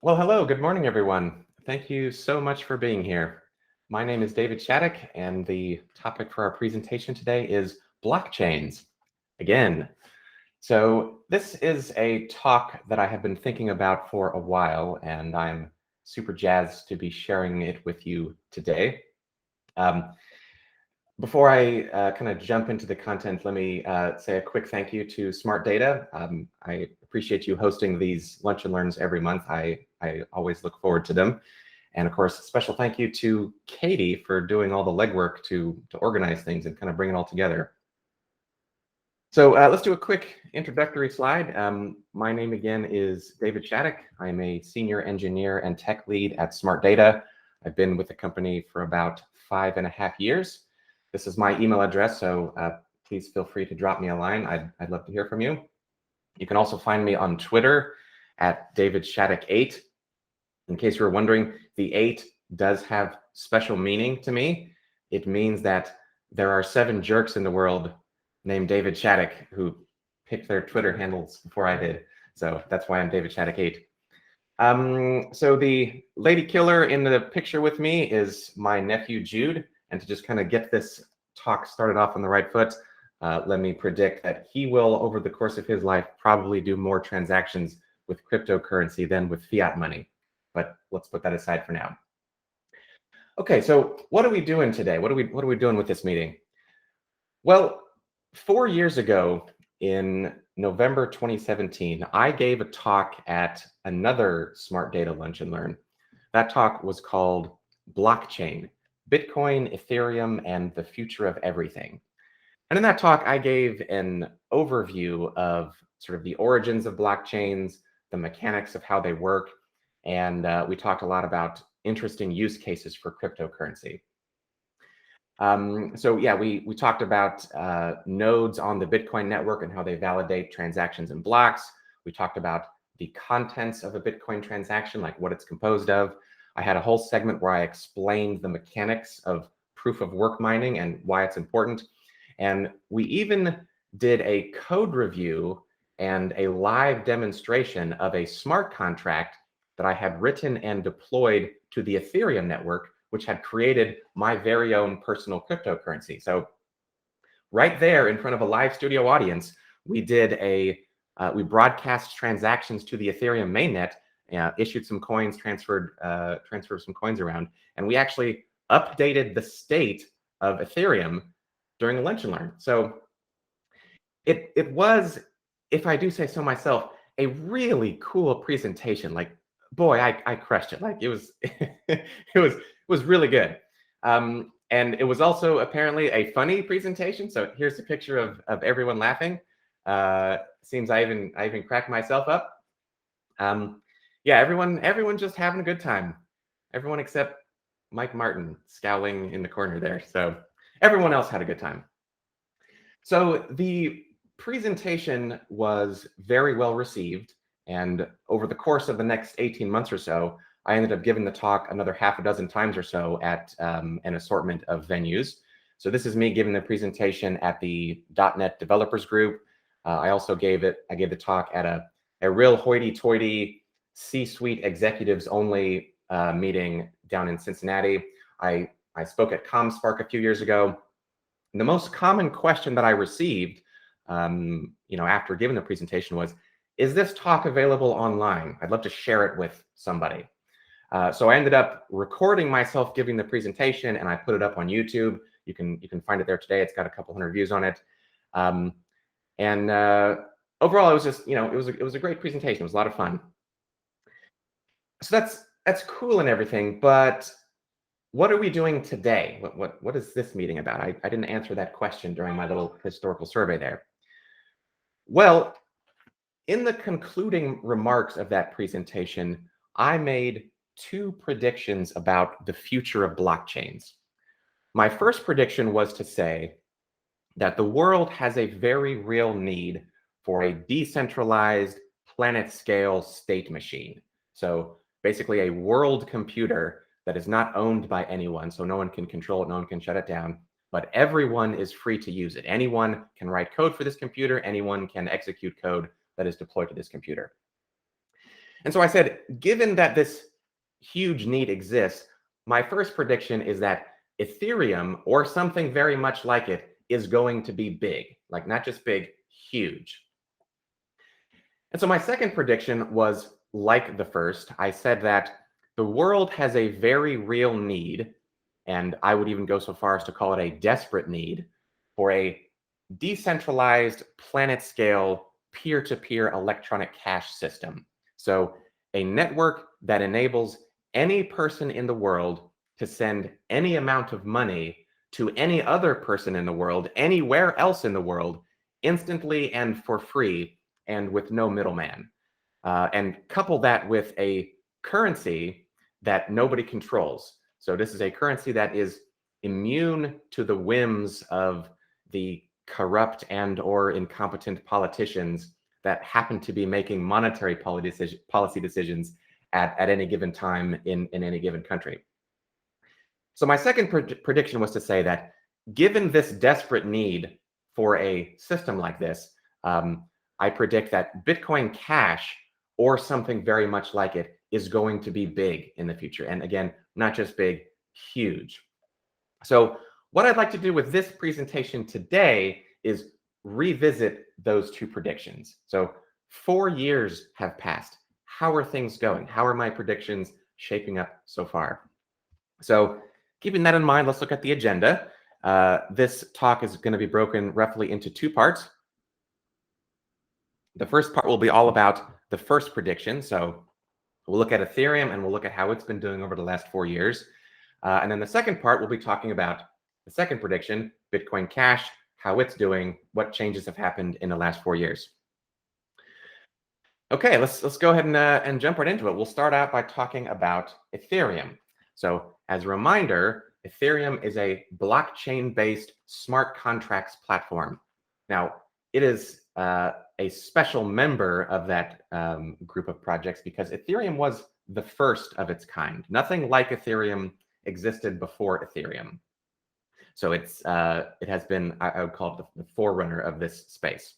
Well, hello, good morning, everyone. Thank you so much for being here. My name is David Shattuck, and the topic for our presentation today is blockchains. Again, so this is a talk that I have been thinking about for a while, and I'm super jazzed to be sharing it with you today. Before I kind of jump into the content, let me say a quick thank you to Smartdata. I appreciate you hosting these lunch and learns every month. I always look forward to them. And of course, a special thank you to Katie for doing all the legwork to organize things and kind of bring it all together. So let's do a quick introductory slide. My name again is David Shattuck. I'm a senior engineer and tech lead at Smartdata. I've been with the company for about 5.5 years. This is my email address, so please feel free to drop me a line. I'd love to hear from you. You can also find me on Twitter at DavidShattuck8. In case you were wondering, the 8 does have special meaning to me. It means that there are 7 jerks in the world named David Shattuck who picked their Twitter handles before I did. So that's why I'm David Shattuck8. So the lady killer in the picture with me is my nephew, Jude. And to just kind of get this talk started off on the right foot, let me predict that he will, over the course of his life, probably do more transactions with cryptocurrency than with fiat money. But let's put that aside for now. Okay, so what are we doing today? What are we doing with this meeting? Well, 4 years ago, in November 2017, I gave a talk at another Smartdata Lunch and Learn. That talk was called Blockchain: Bitcoin, Ethereum, and the Future of Everything. And in that talk, I gave an overview of sort of the origins of blockchains, the mechanics of how they work, and we talked a lot about interesting use cases for cryptocurrency. So yeah, we talked about nodes on the Bitcoin network and how they validate transactions in blocks. We talked about the contents of a Bitcoin transaction, like what it's composed of. I had a whole segment where I explained the mechanics of proof of work mining and why it's important. And we even did a code review and a live demonstration of a smart contract that I had written and deployed to the Ethereum network, which had created my very own personal cryptocurrency. So right there in front of a live studio audience, we did we broadcast transactions to the Ethereum mainnet, issued some coins, transferred some coins around, and we actually updated the state of Ethereum during a lunch and learn. So it was, if I do say so myself, a really cool presentation. Like, boy, I crushed it. Like it was it was really good. And it was also apparently a funny presentation. So here's a picture of everyone laughing. Seems I even cracked myself up. Yeah, everyone just having a good time. Everyone except Mike Martin scowling in the corner there. So everyone else had a good time. So the presentation was very well received. And over the course of the next 18 months or so, I ended up giving the talk another half a dozen times or so at an assortment of venues. So this is me giving the presentation at the .NET Developers Group. I also gave the talk at a real hoity-toity C-suite executives only meeting down in Cincinnati. I spoke at ComSpark a few years ago. And the most common question that I received, after giving the presentation was, is this talk available online? I'd love to share it with somebody. So I ended up recording myself giving the presentation, and I put it up on YouTube. You can find it there today. It's got a couple hundred views on it. And overall, it was just, it was a great presentation. It was a lot of fun. So that's cool and everything, but what are we doing today? What is this meeting about? I didn't answer that question during my little historical survey there. Well, in the concluding remarks of that presentation, I made 2 predictions about the future of blockchains. My first prediction was to say that the world has a very real need for a decentralized planet-scale state machine. So basically a world computer that is not owned by anyone, so no one can control it, no one can shut it down, but everyone is free to use it. Anyone can write code for this computer, anyone can execute code that is deployed to this computer. And so I said, given that this huge need exists, my first prediction is that Ethereum, or something very much like it, is going to be big, like not just big, huge. And so my second prediction was like the first. I said that the world has a very real need, and I would even go so far as to call it a desperate need, for a decentralized, planet-scale, peer-to-peer electronic cash system. So a network that enables any person in the world to send any amount of money to any other person in the world, anywhere else in the world, instantly and for free, and with no middleman. And couple that with a currency that nobody controls. So this is a currency that is immune to the whims of the corrupt and or incompetent politicians that happen to be making monetary policy decisions at any given time in any given country. So my second prediction was to say that given this desperate need for a system like this, I predict that Bitcoin Cash, or something very much like it, is going to be big in the future. And again, not just big, huge. So what I'd like to do with this presentation today is revisit those two predictions. So 4 years have passed. How are things going? How are my predictions shaping up so far? So keeping that in mind, let's look at the agenda. This talk is going to be broken roughly into 2 parts. The first part will be all about the first prediction. So we'll look at Ethereum and we'll look at how it's been doing over the last 4 years. And then the second part, we'll be talking about the second prediction, Bitcoin Cash, how it's doing, what changes have happened in the last 4 years. Okay, let's go ahead and jump right into it. We'll start out by talking about Ethereum. So as a reminder, Ethereum is a blockchain-based smart contracts platform. Now, it is a special member of that group of projects because Ethereum was the first of its kind. Nothing like Ethereum existed before Ethereum. So it has been, I would call it the forerunner of this space.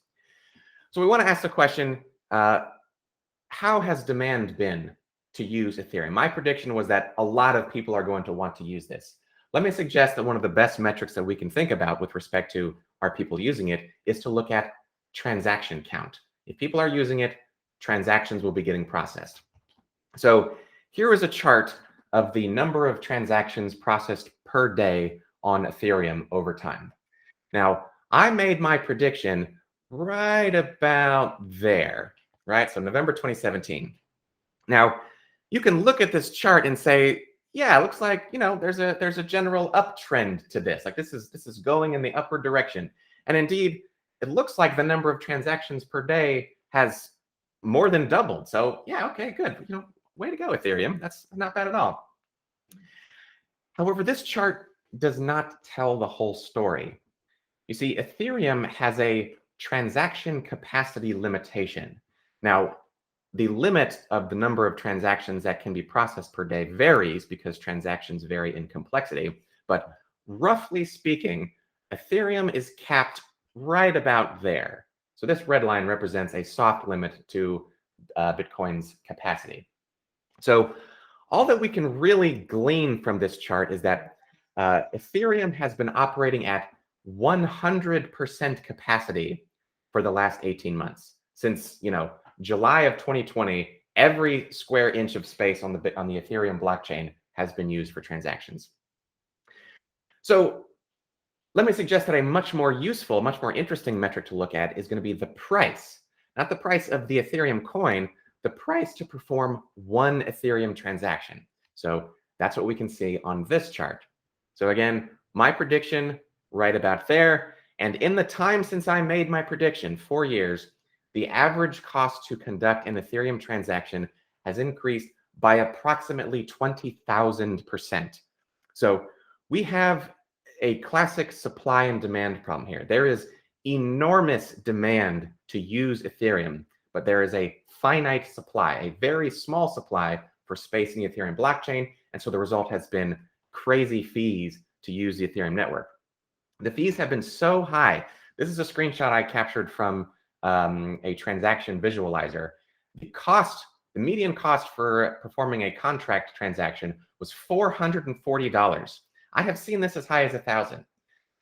So we want to ask the question, how has demand been to use Ethereum? My prediction was that a lot of people are going to want to use this. Let me suggest that one of the best metrics that we can think about with respect to are people using it is to look at transaction count. If people are using it, transactions will be getting processed. So here is a chart of the number of transactions processed per day on Ethereum over time. Now, I made my prediction right about there, right? So November 2017. Now, you can look at this chart and say, yeah, it looks like, you know, there's a general uptrend to this. Like this is going in the upward direction. And indeed, it looks like the number of transactions per day has more than doubled. So yeah, okay, good. You know, way to go, Ethereum. That's not bad at all. However, this chart does not tell the whole story. You see, Ethereum has a transaction capacity limitation. Now, the limit of the number of transactions that can be processed per day varies because transactions vary in complexity. But roughly speaking, Ethereum is capped right about there. So this red line represents a soft limit to Bitcoin's capacity. So all that we can really glean from this chart is that Ethereum has been operating at 100% capacity for the last 18 months. Since, you know, July of 2020, every square inch of space on the Ethereum blockchain has been used for transactions. So let me suggest that a much more useful, much more interesting metric to look at is going to be the price, not the price of the Ethereum coin, the price to perform one Ethereum transaction. So that's what we can see on this chart. So again, my prediction right about there. And in the time since I made my prediction, 4 years, the average cost to conduct an Ethereum transaction has increased by approximately 20,000%. So we have a classic supply and demand problem here. There is enormous demand to use Ethereum, but there is a finite supply, a very small supply for space in the Ethereum blockchain. And so the result has been crazy fees to use the Ethereum network. The fees have been so high. This is a screenshot I captured from a transaction visualizer. The cost the median cost for performing a contract transaction was $440. I have seen this as high as $1,000.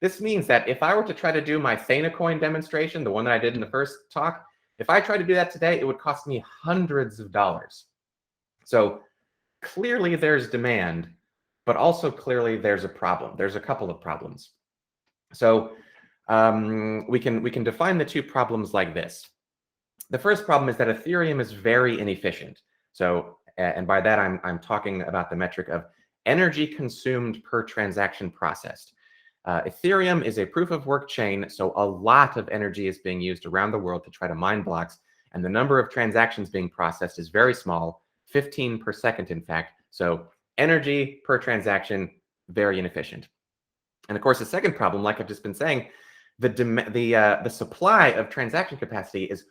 This means that if I were to try to do my Coin demonstration, the one that I did in the first talk, if I tried to do that today, it would cost me hundreds of dollars. So clearly there's demand, but also clearly there's a problem. There's a couple of problems. So we can define the two problems like this. The first problem is that Ethereum is very inefficient. So, and by that I'm talking about the metric of energy consumed per transaction processed. Ethereum is a proof of work chain, so a lot of energy is being used around the world to try to mine blocks, and the number of transactions being processed is very small, 15 per second, in fact. So energy per transaction, very inefficient. And of course, the second problem, like I've just been saying, the supply of transaction capacity is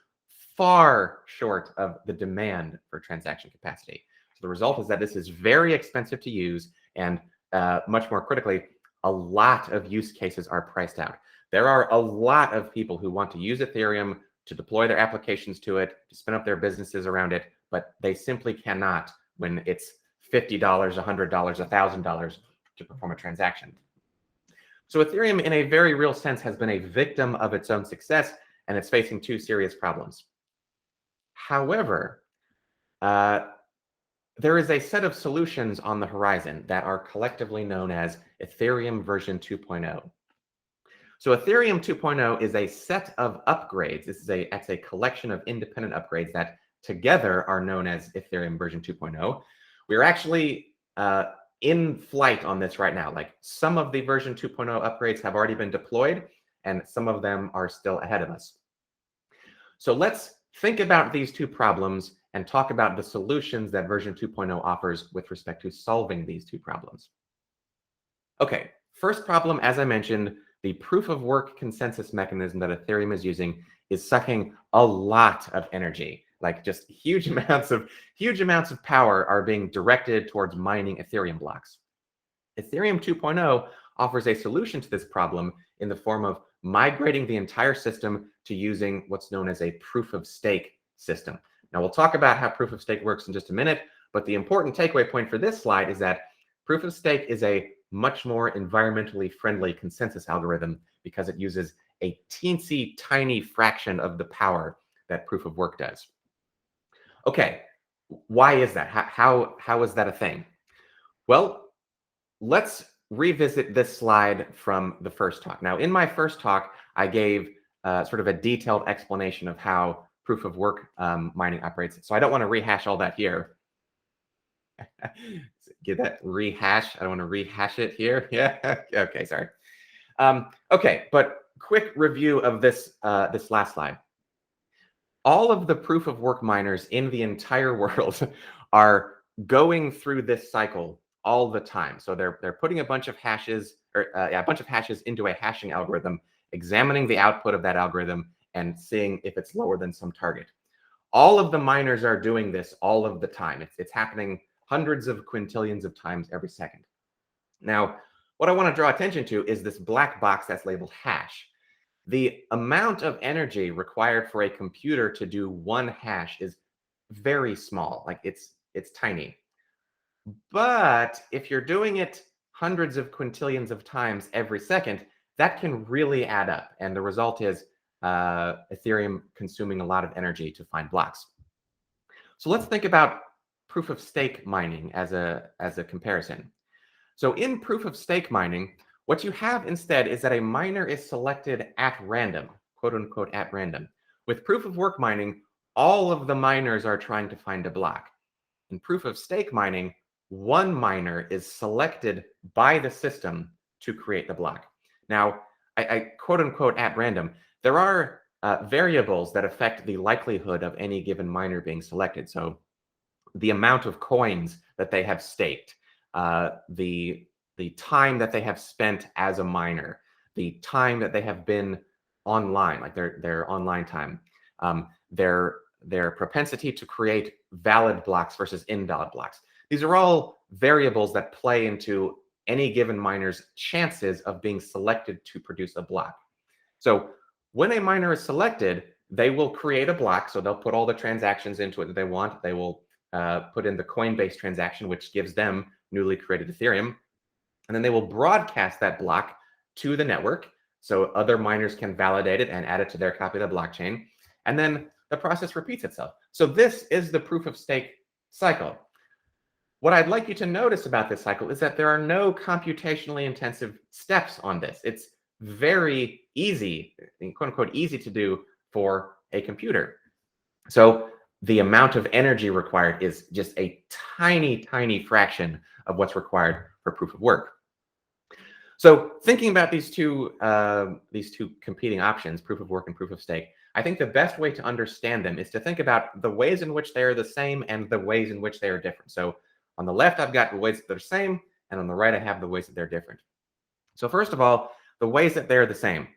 far short of the demand for transaction capacity. So the result is that this is very expensive to use, and much more critically, a lot of use cases are priced out. There are a lot of people who want to use Ethereum to deploy their applications to it, to spin up their businesses around it, but they simply cannot when it's $50, $100, $1,000 to perform a transaction. So Ethereum, in a very real sense, has been a victim of its own success, and it's facing two serious problems. However, there is a set of solutions on the horizon that are collectively known as Ethereum version 2.0. So Ethereum 2.0 is a set of upgrades. It's a collection of independent upgrades that together are known as Ethereum version 2.0. We're actually in flight on this right now. Like, some of the version 2.0 upgrades have already been deployed, and some of them are still ahead of us. So let's think about these two problems and talk about the solutions that version 2.0 offers with respect to solving these two problems. Okay, first problem, as I mentioned, the proof of work consensus mechanism that Ethereum is using is sucking a lot of energy. Like, just huge amounts of power are being directed towards mining Ethereum blocks. Ethereum 2.0 offers a solution to this problem in the form of migrating the entire system to using what's known as a proof of stake system. Now, we'll talk about how proof of stake works in just a minute, but the important takeaway point for this slide is that proof of stake is a much more environmentally friendly consensus algorithm because it uses a teensy tiny fraction of the power that proof of work does. Okay, why is that? How is that a thing? Well, let's revisit this slide from the first talk. Now, in my first talk, I gave sort of a detailed explanation of how proof of work mining operates. So I don't want to rehash all that here. Get that rehash? I don't want to rehash it here. Yeah. Okay. Sorry. Okay. But quick review of this this last slide. All of the proof of work miners in the entire world are going through this cycle all the time. So they're putting a bunch of hashes into a hashing algorithm, examining the output of that algorithm, and seeing if it's lower than some target. All of the miners are doing this all of the time. It's happening hundreds of quintillions of times every second. Now, what I want to draw attention to is this black box that's labeled hash. The amount of energy required for a computer to do one hash is very small. Like, it's tiny. But if you're doing it hundreds of quintillions of times every second, that can really add up. And the result is Ethereum consuming a lot of energy to find blocks. So let's think about proof of stake mining as a comparison. So in proof of stake mining, what you have instead is that a miner is selected at random, quote unquote, at random. With proof of work mining, all of the miners are trying to find a block. In proof of stake mining, one miner is selected by the system to create the block. Now, I quote unquote at random, there are variables that affect the likelihood of any given miner being selected. So the amount of coins that they have staked, the time that they have spent as a miner, the time that they have been online, like their online time, their propensity to create valid blocks versus invalid blocks. These are all variables that play into any given miner's chances of being selected to produce a block. So when a miner is selected, they will create a block. So they'll put all the transactions into it that they want. They will put in the Coinbase transaction, which gives them newly created Ethereum. And then they will broadcast that block to the network so other miners can validate it and add it to their copy of the blockchain. And then the process repeats itself. So this is the proof of stake cycle. What I'd like you to notice about this cycle is that there are no computationally intensive steps on this. It's very easy, quote unquote, easy to do for a computer. So the amount of energy required is just a tiny, tiny fraction of what's required for proof of work. So thinking about these two competing options, proof of work and proof of stake, I think the best way to understand them is to think about the ways in which they are the same and the ways in which they are different. So on the left, I've got the ways that they're the same, and on the right, I have the ways that they're different. So first of all, the ways that they're the same.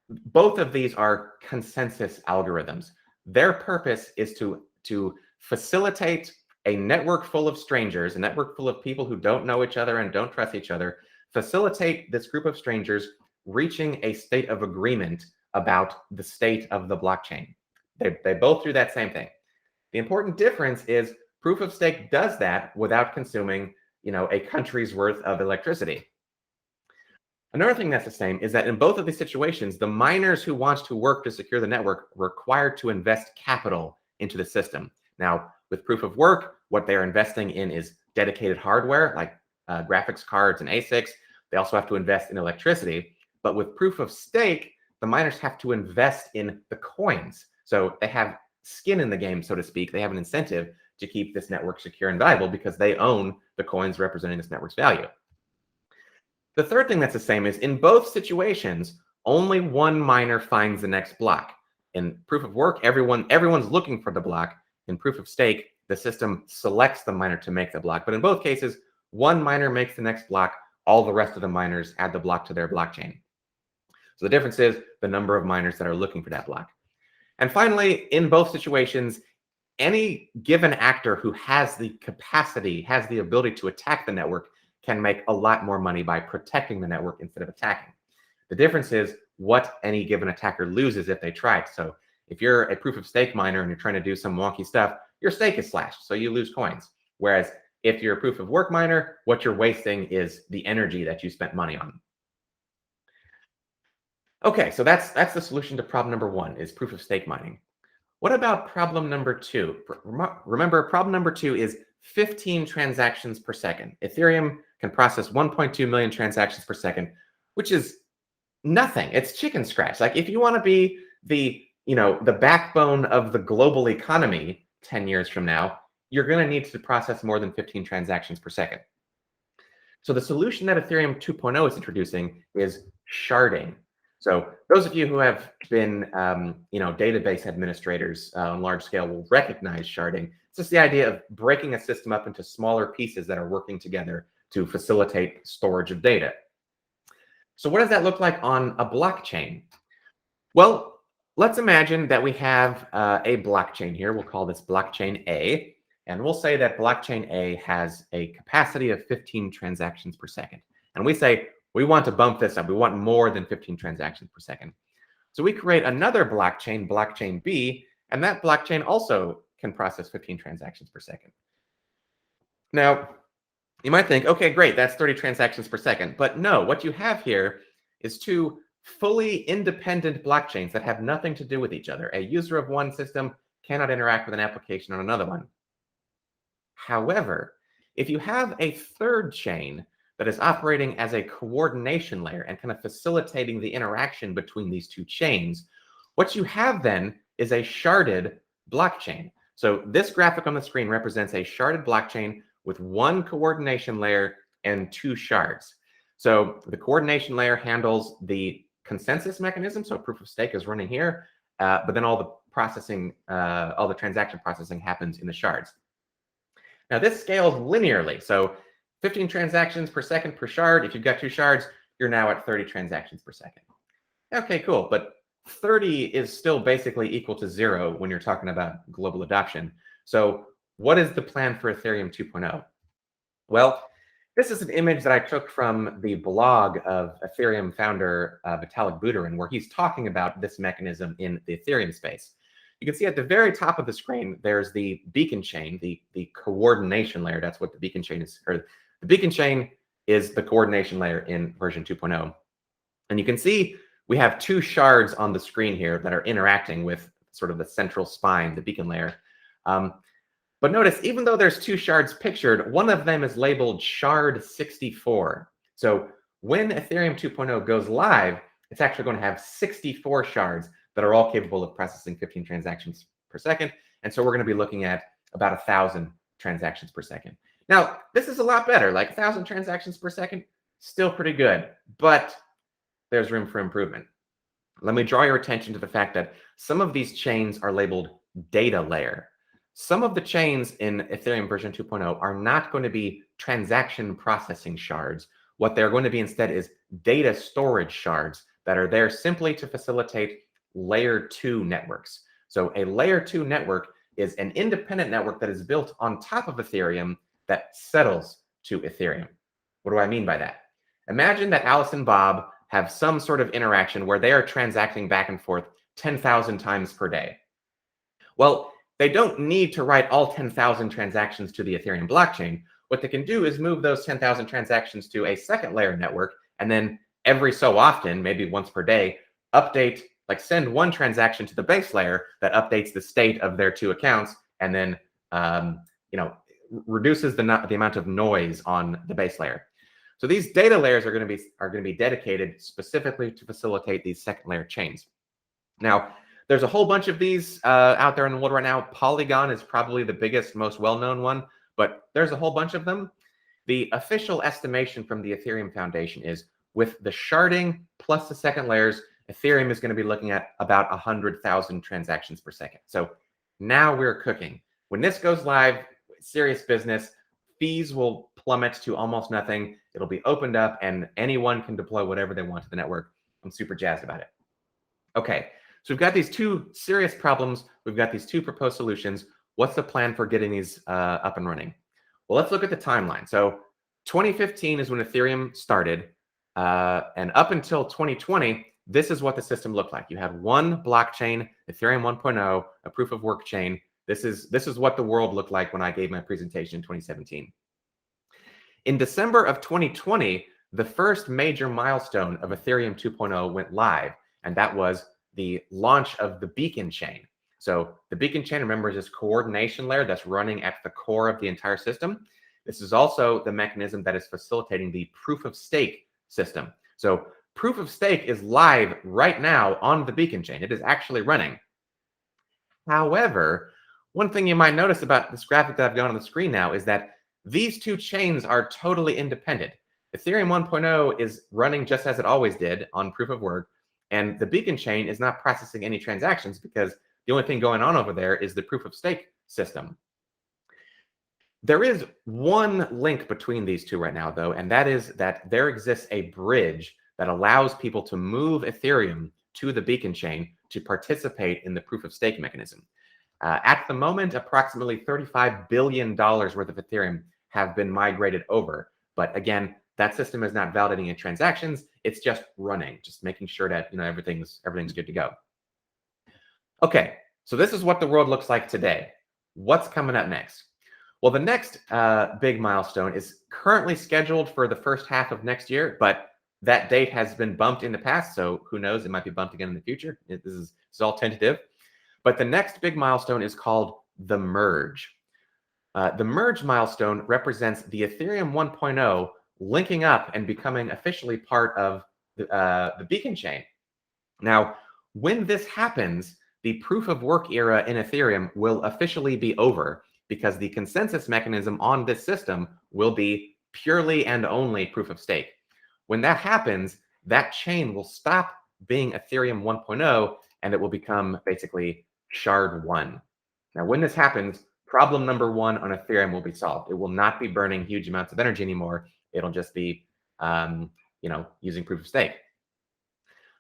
Both of these are consensus algorithms. Their purpose is to facilitate a network full of strangers, a network full of people who don't know each other and don't trust each other, facilitate this group of strangers reaching a state of agreement about the state of the blockchain. They both do that same thing. The important difference is proof of stake does that without consuming, a country's worth of electricity. Another thing that's the same is that in both of these situations, the miners who want to work to secure the network are required to invest capital into the system. Now, with proof of work, what they're investing in is dedicated hardware like graphics cards and ASICs. They also have to invest in electricity. But with proof of stake, the miners have to invest in the coins. So they have skin in the game, so to speak. They have an incentive to keep this network secure and valuable because they own the coins representing this network's value. The third thing that's the same is in both situations, only one miner finds the next block. In proof of work, everyone's looking for the block. In proof of stake, the system selects the miner to make the block. But in both cases, one miner makes the next block. All the rest of the miners add the block to their blockchain. So the difference is the number of miners that are looking for that block. And finally, in both situations, any given actor who has the capacity, has the ability to attack the network can make a lot more money by protecting the network instead of attacking. The difference is what any given attacker loses if they try. So if you're a proof of stake miner and you're trying to do some wonky stuff, your stake is slashed, so you lose coins. Whereas if you're a proof of work miner, what you're wasting is the energy that you spent money on. Okay, so that's the solution to problem number one, is proof of stake mining. What about problem number two? Remember, problem number two is 15 transactions per second. Ethereum can process 1.2 million transactions per second, which is nothing. It's chicken scratch. Like if you want to be the backbone of the global economy 10 years from now, you're going to need to process more than 15 transactions per second. So the solution that Ethereum 2.0 is introducing is sharding. So those of you who have been, database administrators on large scale will recognize sharding. It's just the idea of breaking a system up into smaller pieces that are working together to facilitate storage of data. So what does that look like on a blockchain? Well, let's imagine that we have a blockchain here. We'll call this blockchain A. And we'll say that blockchain A has a capacity of 15 transactions per second. And we say, we want to bump this up. We want more than 15 transactions per second. So we create another blockchain, blockchain B, and that blockchain also can process 15 transactions per second. Now, you might think, okay, great, that's 30 transactions per second. But no, what you have here is two fully independent blockchains that have nothing to do with each other. A user of one system cannot interact with an application on another one. However, if you have a third chain that is operating as a coordination layer and kind of facilitating the interaction between these two chains, what you have then is a sharded blockchain. So this graphic on the screen represents a sharded blockchain with one coordination layer and two shards. So the coordination layer handles the consensus mechanism. So proof of stake is running here, but then all the processing, all the transaction processing happens in the shards. Now this scales linearly. So 15 transactions per second per shard. If you've got two shards, you're now at 30 transactions per second. Okay, cool. But 30 is still basically equal to 0 when you're talking about global adoption. So what is the plan for Ethereum 2.0? Well, this is an image that I took from the blog of Ethereum founder Vitalik Buterin, where he's talking about this mechanism in the Ethereum space. You can see at the very top of the screen, there's the beacon chain, the coordination layer. That's what the beacon chain is, or the beacon chain is the coordination layer in version 2.0. And you can see we have two shards on the screen here that are interacting with sort of the central spine, the beacon layer. But notice, even though there's two shards pictured, one of them is labeled shard 64. So when Ethereum 2.0 goes live, it's actually going to have 64 shards that are all capable of processing 15 transactions per second. And so we're going to be looking at about 1,000 transactions per second. Now, this is a lot better, like 1,000 transactions per second, still pretty good, but there's room for improvement. Let me draw your attention to the fact that some of these chains are labeled data layer. Some of the chains in Ethereum version 2.0 are not going to be transaction processing shards. What they're going to be instead is data storage shards that are there simply to facilitate layer 2 networks. So a layer 2 network is an independent network that is built on top of Ethereum that settles to Ethereum. What do I mean by that? Imagine that Alice and Bob have some sort of interaction where they are transacting back and forth 10,000 times per day. Well, they don't need to write all 10,000 transactions to the Ethereum blockchain. What they can do is move those 10,000 transactions to a second layer network, and then every so often, maybe once per day, update, like send one transaction to the base layer that updates the state of their two accounts, and then reduces the amount of noise on the base layer. So these data layers are going to be dedicated specifically to facilitate these second layer chains. Now, there's a whole bunch of these out there in the world right now. Polygon is probably the biggest, most well-known one, but there's a whole bunch of them. The official estimation from the Ethereum Foundation is with the sharding plus the second layers, Ethereum is going to be looking at about 100,000 transactions per second. So now we're cooking. When this goes live, serious business, fees will plummet to almost nothing. It'll be opened up and anyone can deploy whatever they want to the network. I'm super jazzed about it. Okay, so we've got these two serious problems. We've got these two proposed solutions. What's the plan for getting these up and running? Well, let's look at the timeline. So 2015 is when Ethereum started. And up until 2020, this is what the system looked like. You had one blockchain, Ethereum 1.0, a proof of work chain. This is what the world looked like when I gave my presentation in 2017. In December of 2020, the first major milestone of Ethereum 2.0 went live, and that was the launch of the beacon chain. So the beacon chain, remember, is this coordination layer that's running at the core of the entire system. This is also the mechanism that is facilitating the proof of stake system. So proof of stake is live right now on the beacon chain. It is actually running. However, one thing you might notice about this graphic that I've got on the screen now is that these two chains are totally independent. Ethereum 1.0 is running just as it always did on proof of work, and the beacon chain is not processing any transactions because the only thing going on over there is the proof of stake system. There is one link between these two right now, though, and that is that there exists a bridge that allows people to move Ethereum to the beacon chain to participate in the proof of stake mechanism. At the moment, approximately $35 billion worth of Ethereum have been migrated over. But again, that system is not validating any transactions. It's just running, just making sure that everything's good to go. Okay, so this is what the world looks like today. What's coming up next? Well, the next big milestone is currently scheduled for the first half of next year, but that date has been bumped in the past, so who knows? It might be bumped again in the future. This is all tentative. But the next big milestone is called the merge. The merge milestone represents the Ethereum 1.0 linking up and becoming officially part of the beacon chain. Now, when this happens, the proof of work era in Ethereum will officially be over because the consensus mechanism on this system will be purely and only proof of stake. When that happens, that chain will stop being Ethereum 1.0 and it will become basically Shard 1. Now, when this happens, problem number one on Ethereum will be solved. It will not be burning huge amounts of energy anymore. It'll just be, using proof of stake.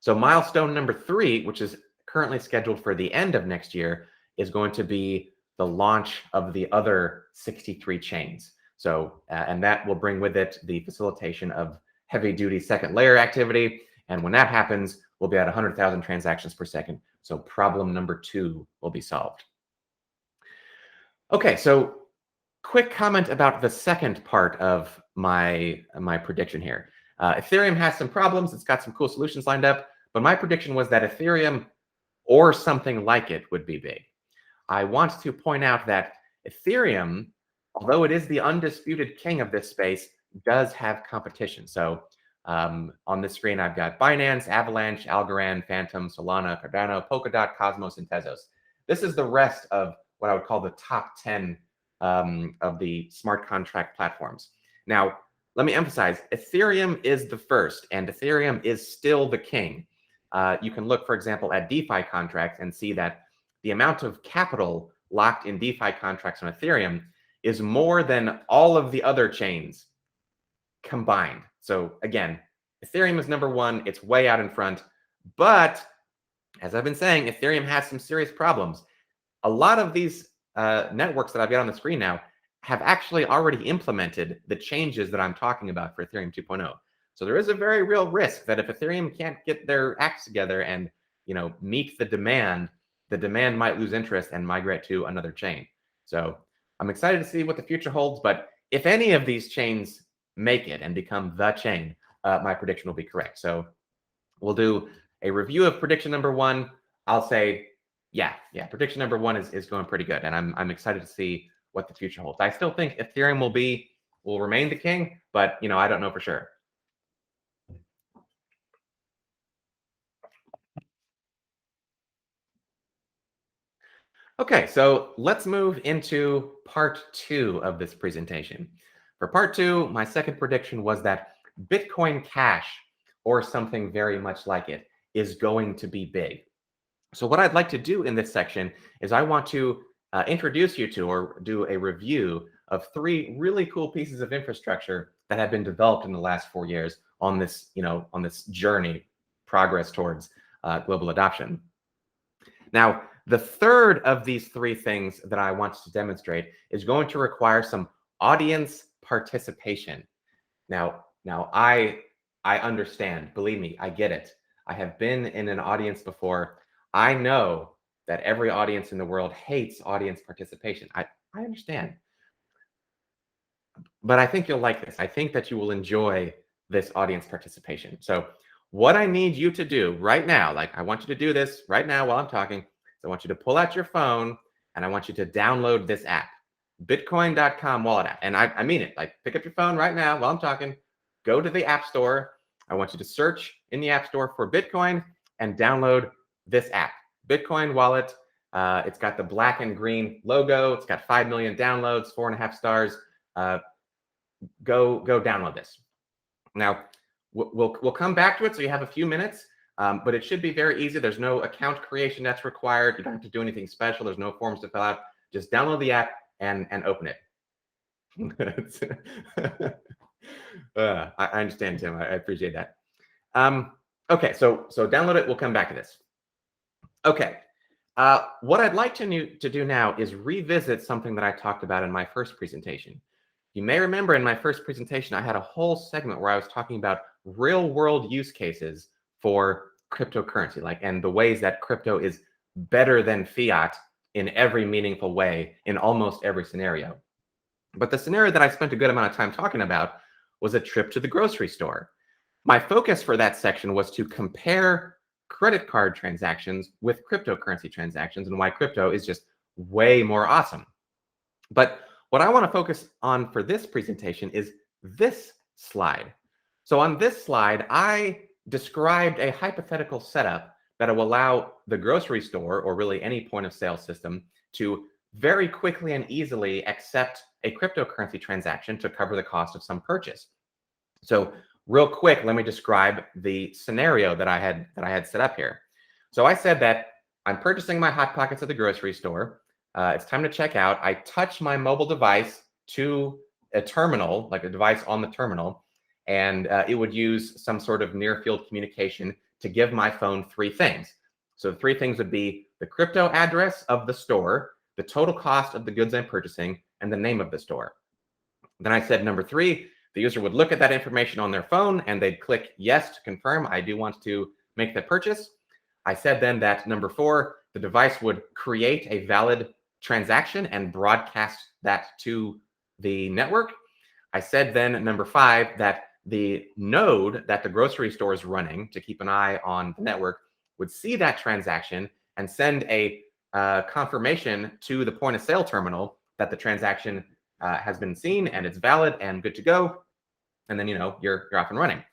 So milestone number 3, which is currently scheduled for the end of next year, is going to be the launch of the other 63 chains. So, and that will bring with it the facilitation of heavy-duty second layer activity. And when that happens, we'll be at 100,000 transactions per second. So problem number 2 will be solved. Okay, so quick comment about the second part of my prediction here. Ethereum has some problems. It's got some cool solutions lined up, but my prediction was that Ethereum or something like it would be big. I want to point out that Ethereum, although it is the undisputed king of this space, does have competition. So on this screen, I've got Binance, Avalanche, Algorand, Phantom, Solana, Cardano, Polkadot, Cosmos, and Tezos. This is the rest of what I would call the top 10 of the smart contract platforms. Now, let me emphasize, Ethereum is the first, and Ethereum is still the king. You can look, for example, at DeFi contracts and see that the amount of capital locked in DeFi contracts on Ethereum is more than all of the other chains combined. So again, Ethereum is number 1. It's way out in front. But as I've been saying, Ethereum has some serious problems. A lot of these networks that I've got on the screen now have actually already implemented the changes that I'm talking about for Ethereum 2.0. So there is a very real risk that if Ethereum can't get their acts together and meet the demand might lose interest and migrate to another chain. So I'm excited to see what the future holds. But if any of these chains make it and become the chain, my prediction will be correct. So we'll do a review of prediction number 1. I'll say, yeah, prediction number 1 is going pretty good, and I'm excited to see what the future holds. I still think Ethereum will remain the king, but I don't know for sure. Okay, so let's move into part 2 of this presentation. For part 2, my second prediction was that Bitcoin Cash, or something very much like it, is going to be big. So what I'd like to do in this section is I want to introduce you to, or do a review of 3 really cool pieces of infrastructure that have been developed in the last 4 years on this, on this journey, progress towards global adoption. Now, the third of these 3 things that I want to demonstrate is going to require some audience participation. Now I understand, believe me, I get it. I have been in an audience before. I know that every audience in the world hates audience participation. I understand. But I think you'll like this. I think that you will enjoy this audience participation. So what I need you to do right now, I want you to do this right now while I'm talking. So I want you to pull out your phone and I want you to download this app, Bitcoin.com wallet app. And I mean it. Pick up your phone right now while I'm talking, go to the App Store. I want you to search in the App Store for Bitcoin and download this app, Bitcoin Wallet. It's got the black and green logo. It's got 5 million downloads, 4.5 stars. Go download this. Now, we'll come back to it, so you have a few minutes, but it should be very easy. There's no account creation that's required. You don't have to do anything special. There's no forms to fill out. Just download the app and open it. I understand, Tim. I appreciate that. Okay, so download it. We'll come back to this. Okay, what I'd like to do now is revisit something that I talked about in my first presentation. You may remember in my first presentation, I had a whole segment where I was talking about real-world use cases for cryptocurrency, and the ways that crypto is better than fiat in every meaningful way in almost every scenario. But the scenario that I spent a good amount of time talking about was a trip to the grocery store. My focus for that section was to compare credit card transactions with cryptocurrency transactions and why crypto is just way more awesome. But what I want to focus on for this presentation is this slide. So on this slide, I described a hypothetical setup that will allow the grocery store, or really any point of sale system, to very quickly and easily accept a cryptocurrency transaction to cover the cost of some purchase. So real quick, let me describe the scenario that I had set up here. So I said that I'm purchasing my Hot Pockets at the grocery store. It's time to check out. I touch my mobile device to a terminal, like a device on the terminal, and it would use some sort of near-field communication to give my phone 3 things. So the 3 things would be the crypto address of the store, the total cost of the goods I'm purchasing, and the name of the store. Then I said number 3, the user would look at that information on their phone and they'd click yes to confirm, I do want to make the purchase. I said then that number 4, the device would create a valid transaction and broadcast that to the network. I said then number 5, that the node that the grocery store is running to keep an eye on the network would see that transaction and send a confirmation to the point of sale terminal that the transaction has been seen and it's valid and good to go. And then, you're off and running.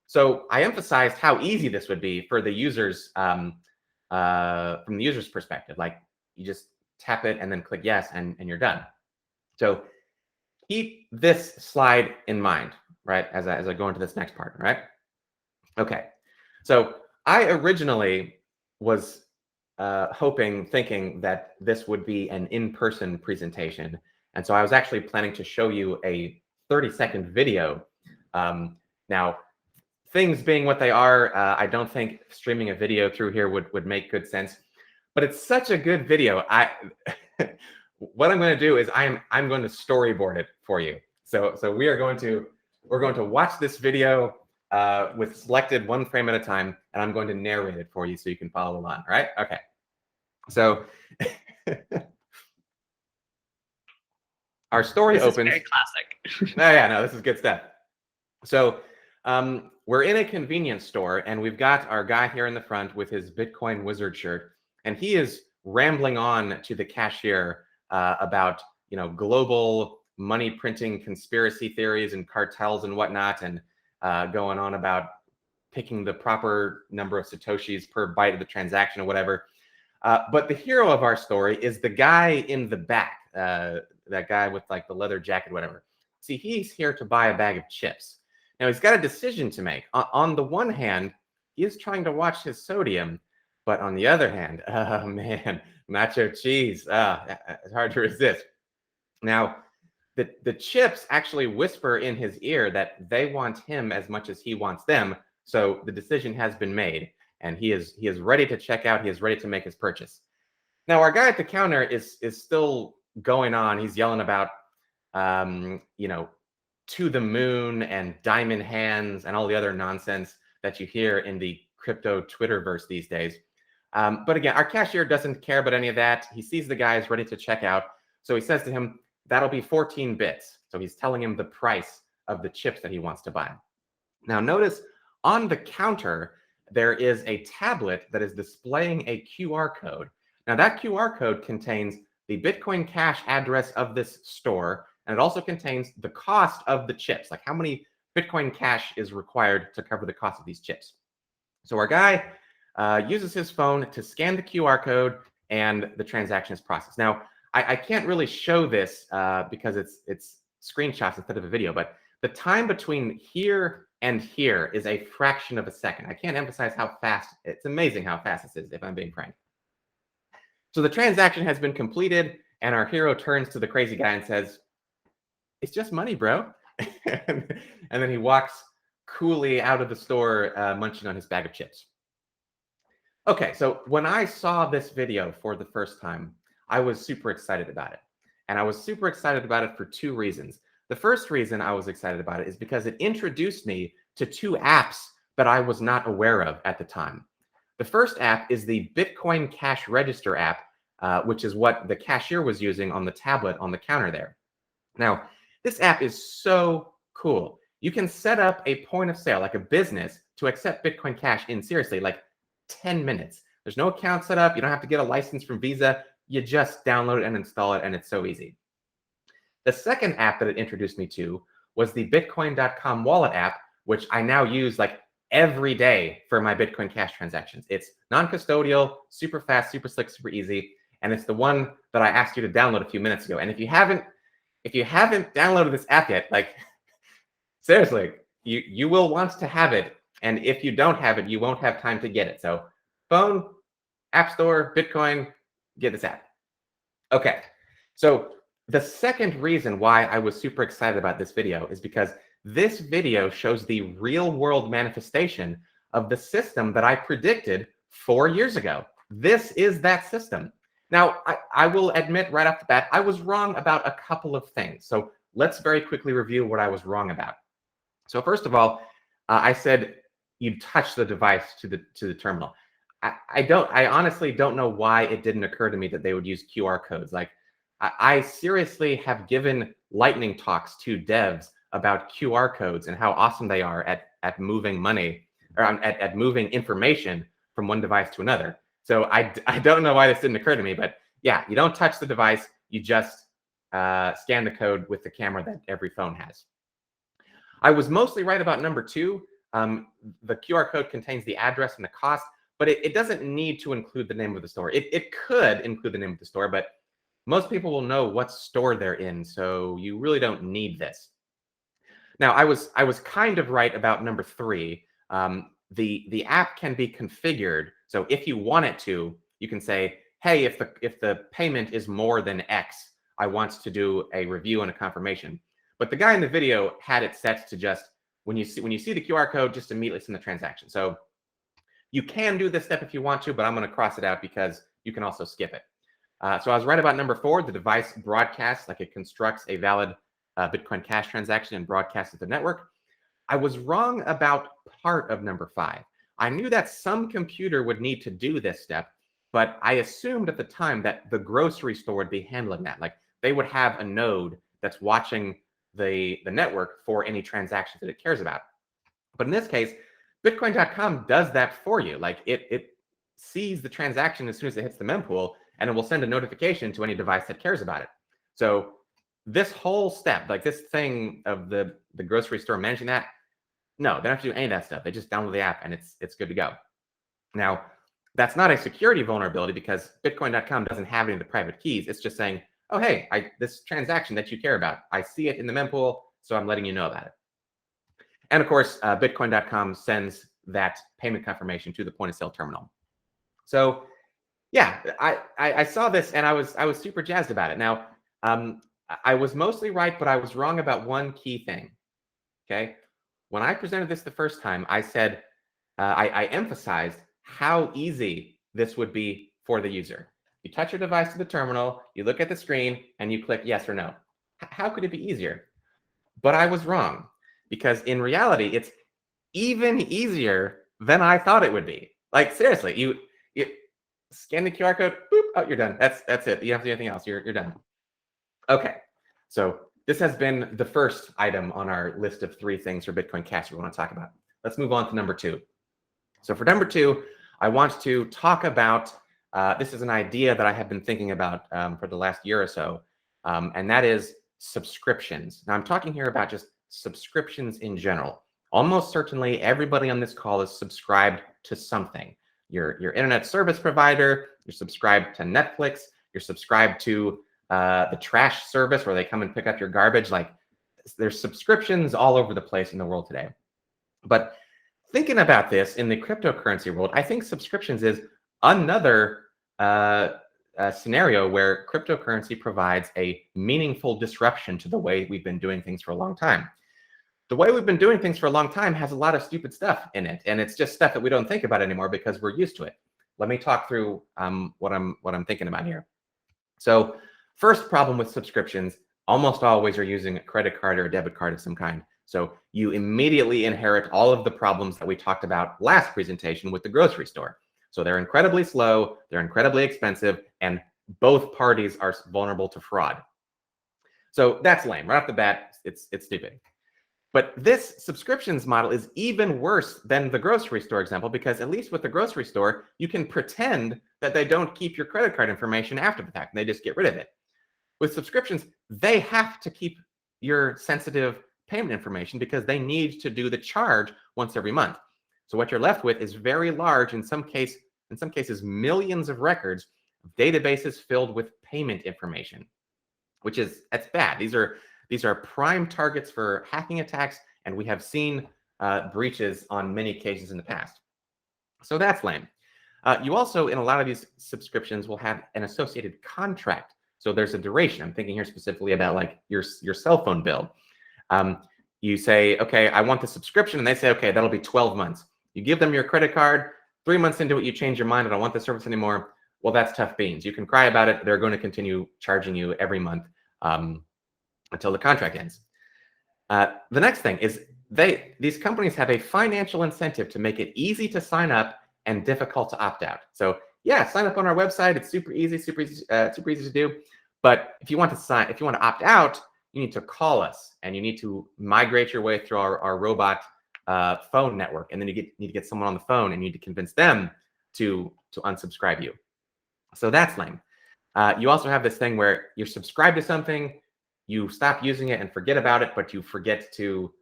So I emphasized how easy this would be for the users from the user's perspective. Like, you just tap it and then click yes, and you're done. So keep this slide in mind, right, as I go into this next part, right? Okay, so I originally was thinking that this would be an in-person presentation. And so I was actually planning to show you a 30-second video. Now, things being what they are, I don't think streaming a video through here would make good sense. But it's such a good video. What I'm going to do is I'm going to storyboard it for you. So we're going to watch this video with selected one frame at a time, and I'm going to narrate it for you so you can follow along. Right? Okay. So our story opens. This is very classic. Oh, yeah, no, this is good stuff. So we're in a convenience store, and we've got our guy here in the front with his Bitcoin wizard shirt, and he is rambling on to the cashier about global money printing conspiracy theories and cartels and whatnot, and going on about picking the proper number of satoshis per byte of the transaction or whatever. But the hero of our story is the guy in the back, that guy with like the leather jacket, whatever. See, he's here to buy a bag of chips. Now he's got a decision to make. On the one hand, he is trying to watch his sodium, but on the other hand, oh man, nacho cheese, it's hard to resist. Now, the chips actually whisper in his ear that they want him as much as he wants them. So the decision has been made, and he is ready to check out. He is ready to make his purchase. Now, our guy at the counter is still going on. He's yelling about, to the moon and diamond hands and all the other nonsense that you hear in the crypto Twitterverse these days. But again, our cashier doesn't care about any of that. He sees the guy is ready to check out. So he says to him, that'll be 14 bits. So he's telling him the price of the chips that he wants to buy. Now notice on the counter, there is a tablet that is displaying a QR code. Now that QR code contains the Bitcoin Cash address of this store, and it also contains the cost of the chips, like how many Bitcoin Cash is required to cover the cost of these chips. So our guy uses his phone to scan the QR code, and the transaction is processed. Now, I can't really show this because it's screenshots instead of a video, but the time between here and here is a fraction of a second. I can't emphasize how fast. It's amazing how fast this is, if I'm being frank. So the transaction has been completed, and our hero turns to the crazy guy and says, "It's just money, bro." And then he walks coolly out of the store, munching on his bag of chips. Okay, so when I saw this video for the first time, I was super excited about it. And I was super excited about it for 2 reasons. The first reason I was excited about it is because it introduced me to 2 apps that I was not aware of at the time. The first app is the Bitcoin Cash Register app, which is what the cashier was using on the tablet on the counter there. Now, this app is so cool. You can set up a point of sale, like a business, to accept Bitcoin Cash in, seriously, like 10 minutes. There's no account set up. You don't have to get a license from Visa. You just download it and install it, and it's so easy. The second app that it introduced me to was the Bitcoin.com wallet app, which I now use like every day for my Bitcoin Cash transactions. It's non-custodial, super fast, super slick, super easy, and it's the one that I asked you to download a few minutes ago. And if you haven't downloaded this app yet, like seriously, you will want to have it. And if you don't have it, you won't have time to get it. So phone, App Store, Bitcoin, get this app. Okay, so the second reason why I was super excited about this video is because this video shows the real world manifestation of the system that I predicted 4 years ago. This is that system. Now, I will admit right off the bat, I was wrong about a couple of things. So let's very quickly review what I was wrong about. So first of all, I said you'd touch the device to the terminal. I honestly don't know why it didn't occur to me that they would use QR codes. Like, I seriously have given lightning talks to devs about QR codes and how awesome they are at moving money, or at moving information from one device to another. So I don't know why this didn't occur to me, but yeah, you don't touch the device, you just scan the code with the camera that every phone has. I was mostly right about number 2. The QR code contains the address and the cost, but it doesn't need to include the name of the store. It could include the name of the store, but most people will know what store they're in, so you really don't need this. Now, I was kind of right about number 3. The app can be configured, so if you want it to, you can say, hey, if the payment is more than X, I want to do a review and a confirmation. But the guy in the video had it set to just, when you see the QR code, just immediately send the transaction. So you can do this step if you want to, but I'm going to cross it out because you can also skip it. So I was right about number 4. The device broadcasts, like it constructs a valid Bitcoin Cash transaction and broadcasts it to the network. I was wrong about part of number 5. I knew that some computer would need to do this step, but I assumed at the time that the grocery store would be handling that. Like, they would have a node that's watching the network for any transactions that it cares about. But in this case, Bitcoin.com does that for you. Like, it sees the transaction as soon as it hits the mempool, and it will send a notification to any device that cares about it. So this whole step, like this thing of the grocery store managing that, no, they don't have to do any of that stuff. They just download the app and it's good to go. Now, that's not a security vulnerability because Bitcoin.com doesn't have any of the private keys. It's just saying, oh, hey, this transaction that you care about, I see it in the mempool, so I'm letting you know about it. And of course, Bitcoin.com sends that payment confirmation to the point of sale terminal. So yeah, I saw this and I was super jazzed about it. Now, I was mostly right, but I was wrong about one key thing. Okay, when I presented this the first time, I said I emphasized how easy this would be for the user. You touch your device to the terminal, you look at the screen, and you click yes or no. How could it be easier? But I was wrong, because in reality, it's even easier than I thought it would be. Like, seriously, you scan the QR code, boop, oh, you're done. That's it. You don't have to do anything else. You're done. Okay, so this has been the first item on our list of 3 things for Bitcoin Cash we want to talk about. Let's move on to number 2. So for number 2, I want to talk about, this is an idea that I have been thinking about for the last year or so, and that is subscriptions. Now, I'm talking here about just subscriptions in general. Almost certainly everybody on this call is subscribed to something. Your internet service provider, you're subscribed to Netflix, you're subscribed to the trash service where they come and pick up your garbage. Like, there's subscriptions all over the place in the world today. But thinking about this in the cryptocurrency world, I think subscriptions is another scenario where cryptocurrency provides a meaningful disruption to the way we've been doing things for a long time. The way we've been doing things for a long time has a lot of stupid stuff in it, and it's just stuff that we don't think about anymore because we're used to it. Let me talk through what I'm thinking about here. So, first problem with subscriptions, almost always are using a credit card or a debit card of some kind. So you immediately inherit all of the problems that we talked about last presentation with the grocery store. So they're incredibly slow, they're incredibly expensive, and both parties are vulnerable to fraud. So that's lame. Right off the bat, it's stupid. But this subscriptions model is even worse than the grocery store example, because at least with the grocery store, you can pretend that they don't keep your credit card information after the fact, and they just get rid of it. With subscriptions, they have to keep your sensitive payment information because they need to do the charge once every month. So what you're left with is very large, in some cases, millions of records of databases filled with payment information, that's bad. These are prime targets for hacking attacks, and we have seen breaches on many cases in the past. So that's lame. You also, in a lot of these subscriptions, will have an associated contract. So there's a duration. I'm thinking here specifically about like your cell phone bill. You say, okay, I want the subscription, and they say, okay, that'll be 12 months. You give them your credit card. 3 months into it, you change your mind. I don't want the service anymore. Well, that's tough beans. You can cry about it. They're going to continue charging you every month until the contract ends. The next thing is these companies have a financial incentive to make it easy to sign up and difficult to opt out. So yeah, sign up on our website. It's super easy to do. But if you want to opt out, you need to call us and you need to migrate your way through our robot phone network. And then you need to get someone on the phone and you need to convince them to unsubscribe you. So that's lame. You also have this thing where you're subscribed to something, you stop using it and forget about it, but you forget to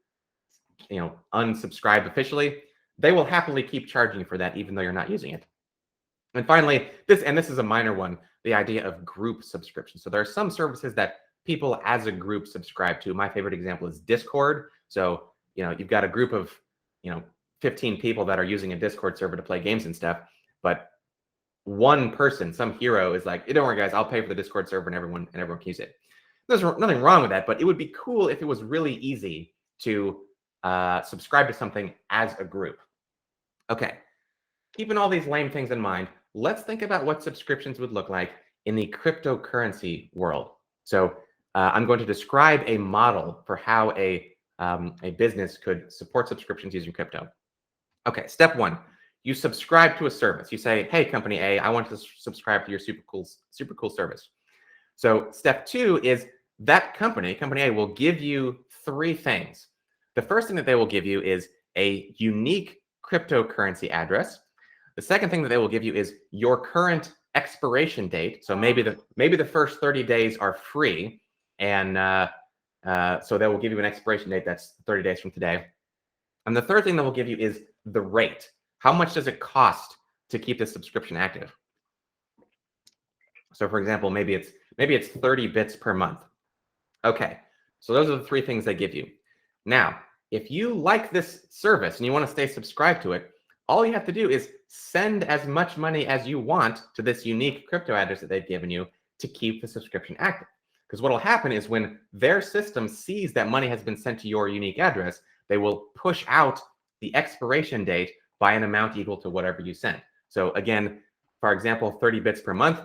unsubscribe officially. They will happily keep charging you for that, even though you're not using it. And finally, this is a minor one, the idea of group subscription. So there are some services that people as a group subscribe to. My favorite example is Discord. So, you've got a group of, 15 people that are using a Discord server to play games and stuff, but one person, some hero, is like, don't worry, guys, I'll pay for the Discord server and everyone can use it. There's nothing wrong with that, but it would be cool if it was really easy to subscribe to something as a group. Okay, keeping all these lame things in mind, let's think about what subscriptions would look like in the cryptocurrency world. So I'm going to describe a model for how a business could support subscriptions using crypto. Okay, step one, you subscribe to a service. You say, hey, company A, I want to subscribe to your super cool service. So step two is that company A will give you three things. The first thing that they will give you is a unique cryptocurrency address. The second thing that they will give you is your current expiration date. So maybe the first 30 days are free, and so they will give you an expiration date that's 30 days from today. And the third thing that will give you is the rate. How much does it cost to keep this subscription active? So for example, maybe it's 30 bits per month. Okay, so those are the three things they give you. Now, if you like this service and you want to stay subscribed to it, all you have to do is send as much money as you want to this unique crypto address that they've given you to keep the subscription active. Because what will happen is when their system sees that money has been sent to your unique address, they will push out the expiration date by an amount equal to whatever you sent. So again, for example, 30 bits per month,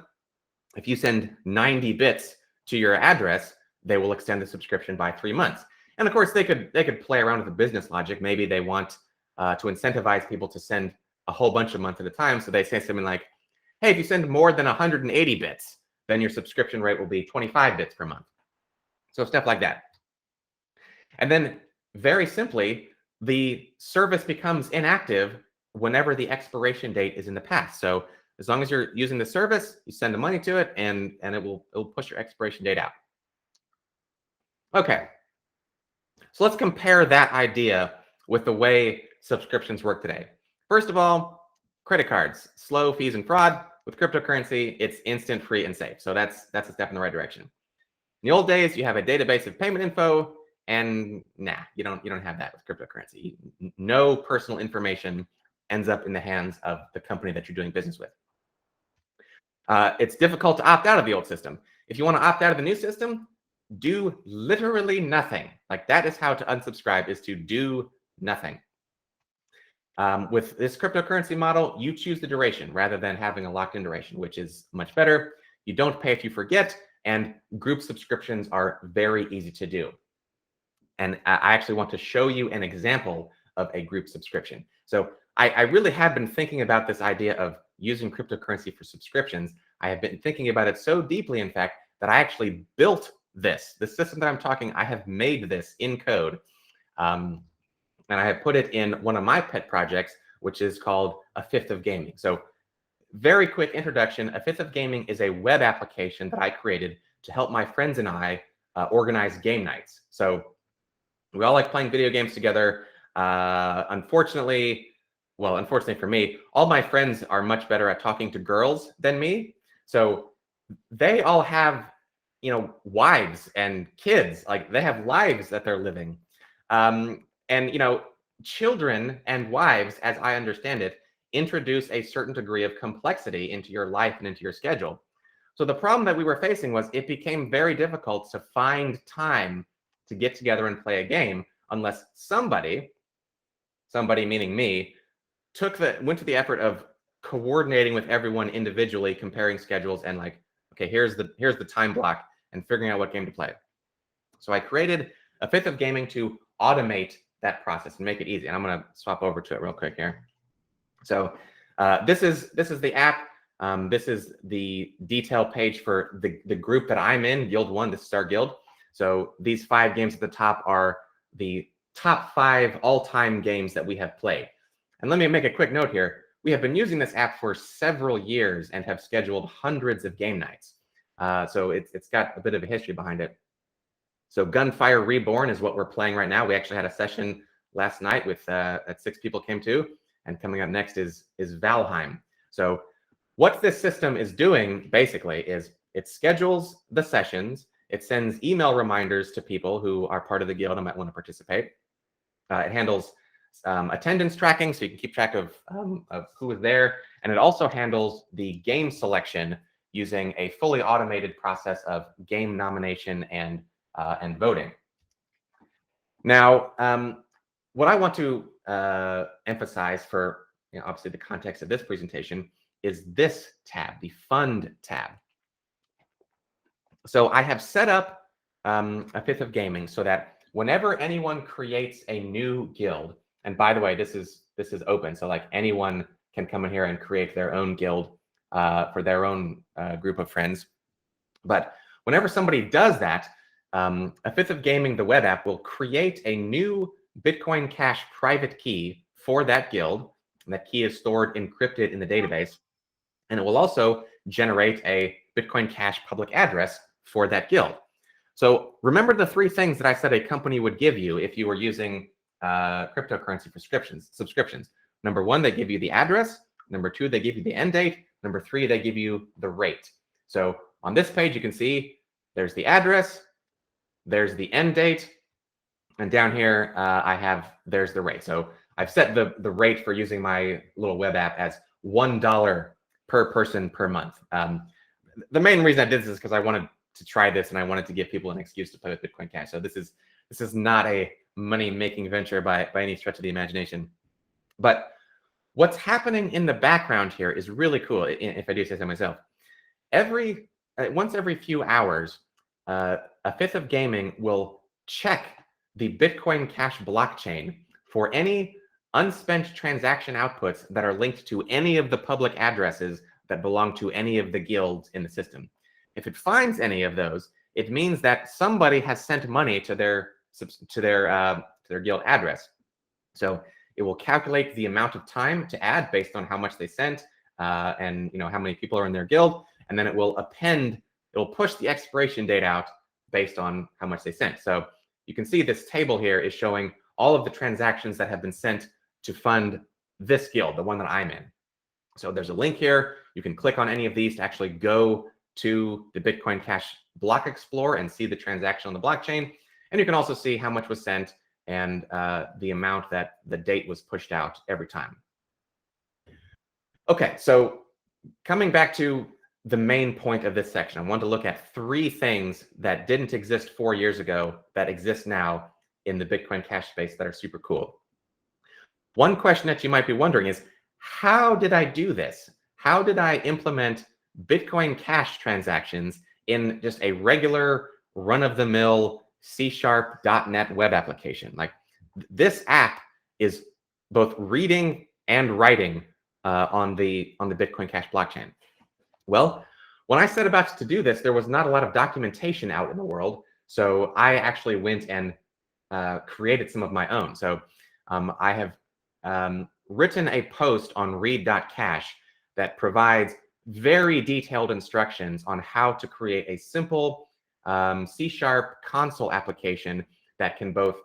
if you send 90 bits to your address, they will extend the subscription by 3 months. And of course, they could play around with the business logic. Maybe they want to incentivize people to send a whole bunch a month at a time. So they say something like, hey, if you send more than 180 bits, then your subscription rate will be 25 bits per month. So stuff like that. And then very simply, the service becomes inactive whenever the expiration date is in the past. So as long as you're using the service, you send the money to it, and it'll push your expiration date out. Okay, so let's compare that idea with the way subscriptions work today. First of all, credit cards, slow fees and fraud. With cryptocurrency, it's instant, free, and safe. So that's a step in the right direction. In the old days, you have a database of payment info, and you don't have that with cryptocurrency. No personal information ends up in the hands of the company that you're doing business with. It's difficult to opt out of the old system. If you want to opt out of the new system, do literally nothing. Like, that is how to unsubscribe, is to do nothing. With this cryptocurrency model, you choose the duration rather than having a locked-in duration, which is much better. You don't pay if you forget, and group subscriptions are very easy to do. And I actually want to show you an example of a group subscription. So I really have been thinking about this idea of using cryptocurrency for subscriptions. I have been thinking about it so deeply, in fact, that I actually built this. The system that I'm talking, I have made this in code. And I have put it in one of my pet projects, which is called A Fifth of Gaming. So very quick introduction. A Fifth of Gaming is a web application that I created to help my friends and I organize game nights. So we all like playing video games together. Unfortunately for me, all my friends are much better at talking to girls than me. So they all have, wives and kids. Like, they have lives that they're living. And, children and wives, as I understand it, introduce a certain degree of complexity into your life and into your schedule. So the problem that we were facing was it became very difficult to find time to get together and play a game unless somebody meaning me, went to the effort of coordinating with everyone individually, comparing schedules, and like, okay, here's the time block, and figuring out what game to play. So I created A Fifth of Gaming to automate that process and make it easy. And I'm going to swap over to it real quick here. So This is the app. This is the detail page for the group that I'm in, Guild 1. This is our guild. So these 5 games at the top are the top 5 all-time games that we have played. And let me make a quick note here. We have been using this app for several years and have scheduled hundreds of game nights. So it's got a bit of a history behind it. So Gunfire Reborn is what we're playing right now. We actually had a session last night with that 6 people came to, and coming up next is Valheim. So what this system is doing basically is it schedules the sessions. It sends email reminders to people who are part of the guild and might want to participate. It handles attendance tracking, so you can keep track of who is there, and it also handles the game selection using a fully automated process of game nomination and voting. Now, what I want to emphasize for obviously the context of this presentation is this tab, the Fund tab. So I have set up a Fifth of Gaming so that whenever anyone creates a new guild, and by the way, this is open, so like anyone can come in here and create their own guild for their own group of friends. But whenever somebody does that, a Fifth of Gaming, the web app, will create a new Bitcoin Cash private key for that guild. And that key is stored encrypted in the database. And it will also generate a Bitcoin Cash public address for that guild. So remember the 3 things that I said a company would give you if you were using cryptocurrency subscriptions. Number 1, they give you the address. Number 2, they give you the end date. Number 3, they give you the rate. So on this page, you can see there's the address, there's the end date, and down here there's the rate. So I've set the rate for using my little web app as $1 per person per month. The main reason I did this is because I wanted to try this and I wanted to give people an excuse to play with Bitcoin Cash. So this is not a money-making venture by any stretch of the imagination. But what's happening in the background here is really cool, if I do say so myself. Once every few hours, a Fifth of Gaming will check the Bitcoin Cash blockchain for any unspent transaction outputs that are linked to any of the public addresses that belong to any of the guilds in the system. If it finds any of those, it means that somebody has sent money to their guild address. So it will calculate the amount of time to add based on how much they sent and how many people are in their guild, and then it will push the expiration date out based on how much they sent. So you can see this table here is showing all of the transactions that have been sent to fund this guild, the one that I'm in. So there's a link here. You can click on any of these to actually go to the Bitcoin Cash block explorer and see the transaction on the blockchain. And you can also see how much was sent and the amount that the date was pushed out every time. Okay, so coming back to the main point of this section, I want to look at 3 things that didn't exist 4 years ago that exist now in the Bitcoin Cash space that are super cool. One question that you might be wondering is, how did I do this? How did I implement Bitcoin Cash transactions in just a regular run-of-the-mill C#.NET web application? Like, this app is both reading and writing on the Bitcoin Cash blockchain. Well, when I set about to do this, there was not a lot of documentation out in the world. So I actually went and created some of my own. So I have written a post on read.cash that provides very detailed instructions on how to create a simple C# console application that can both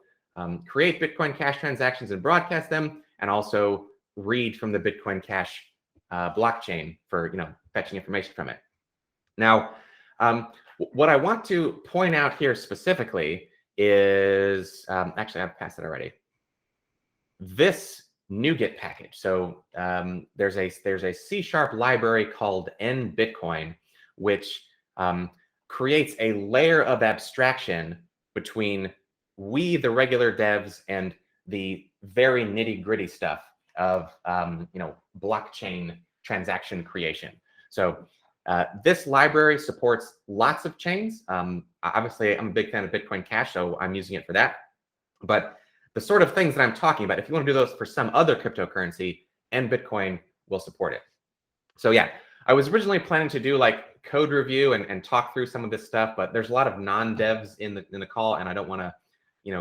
create Bitcoin Cash transactions and broadcast them, and also read from the Bitcoin Cash blockchain for fetching information from it. Now, what I want to point out here specifically is actually I've passed it already. This NuGet package. So there's a C# library called nBitcoin, which creates a layer of abstraction between we, the regular devs, and the very nitty-gritty stuff of blockchain transaction creation. So this library supports lots of chains. Obviously, I'm a big fan of Bitcoin Cash, so I'm using it for that. But the sort of things that I'm talking about, if you want to do those for some other cryptocurrency, nBitcoin will support it. So yeah, I was originally planning to do like code review and talk through some of this stuff, but there's a lot of non-devs in the call, and I don't want to,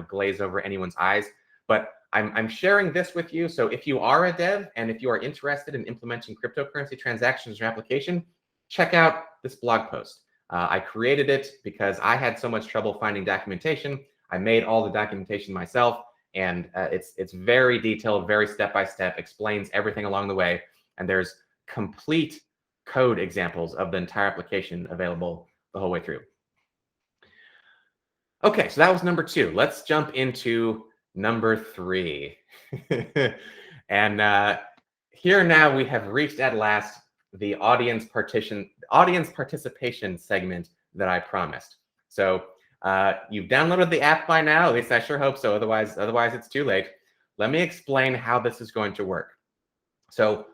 glaze over anyone's eyes. But I'm sharing this with you. So if you are a dev and if you are interested in implementing cryptocurrency transactions in your application, check out this blog post. I created it because I had so much trouble finding documentation. I made all the documentation myself, and it's very detailed, very step-by-step, explains everything along the way, and there's complete code examples of the entire application available the whole way through. Okay, so that was number 2. Let's jump into number 3. And here now we have reached at last the audience participation segment that I promised. So you've downloaded the app by now, at least I sure hope so. Otherwise it's too late. Let me explain how this is going to work. So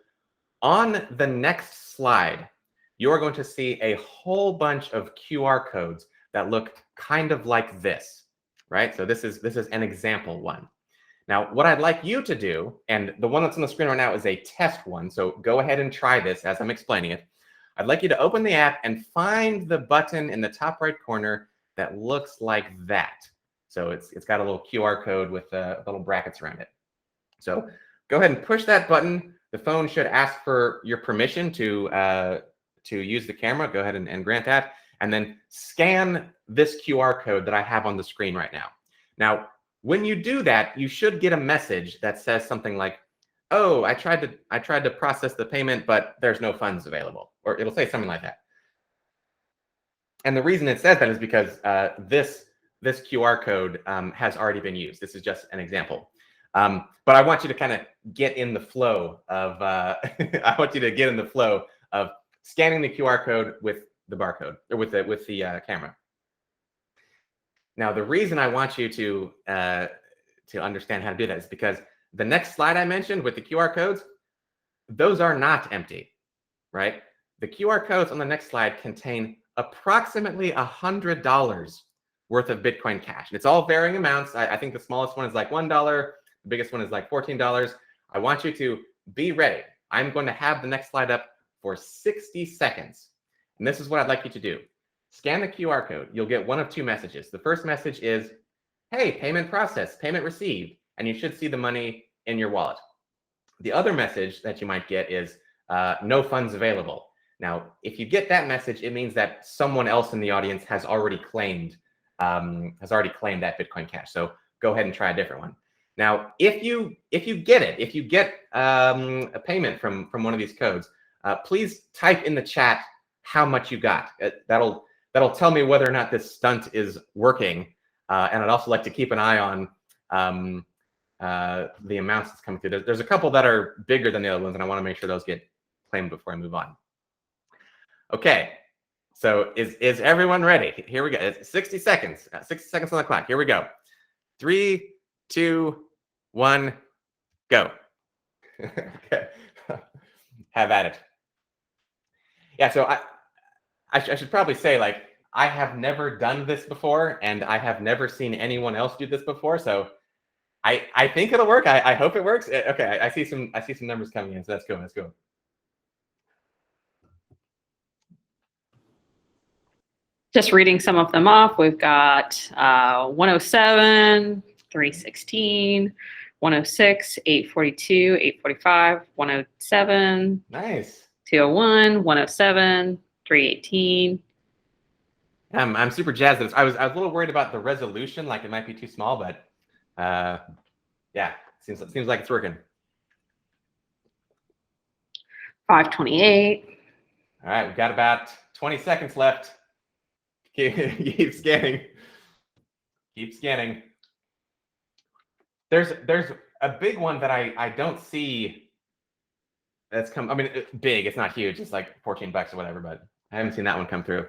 on the next slide, you're going to see a whole bunch of QR codes that look kind of like this, right? So this is an example one. Now, what I'd like you to do, and the one that's on the screen right now is a test one, so go ahead and try this as I'm explaining it. I'd like you to open the app and find the button in the top right corner that looks like that. So it's got a little QR code with little brackets around it. So go ahead and push that button. The phone should ask for your permission to use the camera. Go ahead and grant that. And then scan this QR code that I have on the screen right now. Now, when you do that, you should get a message that says something like, "Oh, I tried to process the payment, but there's no funds available," or it'll say something like that. And the reason it says that is because this QR code has already been used. This is just an example. But I want you to kind of get in the flow of I want you to get in the flow of scanning the QR code with the barcode, or with the camera. Now, the reason I want you to understand how to do that is because the next slide I mentioned with the QR codes, those are not empty, right? The QR codes on the next slide contain approximately $100 worth of Bitcoin cash. And it's all varying amounts. I think the smallest one is like $1. The biggest one is like $14. I want you to be ready. I'm going to have the next slide up for 60 seconds. And this is what I'd like you to do. Scan the QR code. You'll get one of two messages. The first message is, "Hey, payment processed, payment received," and you should see the money in your wallet. The other message that you might get is, "No funds available." Now, if you get that message, it means that someone else in the audience has already claimed that Bitcoin Cash. So go ahead and try a different one. Now, if you get a payment from one of these codes, please type in the chat how much you got. That'll tell me whether or not this stunt is working. And I'd also like to keep an eye on the amounts that's coming through. There's a couple that are bigger than the other ones, and I want to make sure those get claimed before I move on. Okay, so is everyone ready? Here we go. It's 60 seconds. 60 seconds on the clock. Here we go. 3, 2, 1, go. Okay. Have at it. Yeah, so I should probably say, like, I have never done this before, and I have never seen anyone else do this before. So I think it'll work. I hope it works. Okay, I see some numbers coming in, so let's go. Let's go. Just reading some of them off, we've got 107, 316, 106, 842, 845, 107. Nice. 201, 107, 318. I'm super jazzed. I was a little worried about the resolution, like it might be too small, but yeah, seems like it's working. 528. All right, we've got about 20 seconds left. Keep scanning. Keep scanning. There's a big one that I don't see that's come. I mean, it's big. It's not huge. It's like $14 or whatever, but I haven't seen that one come through.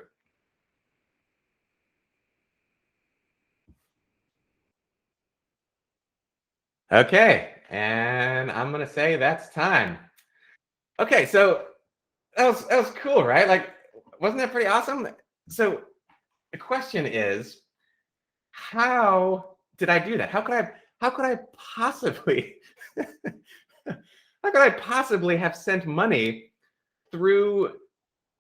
Okay, and I'm gonna say that's time. Okay, so that was cool, right? Like, wasn't that pretty awesome? So the question is, how did I do that? How could I possibly How could I possibly have sent money through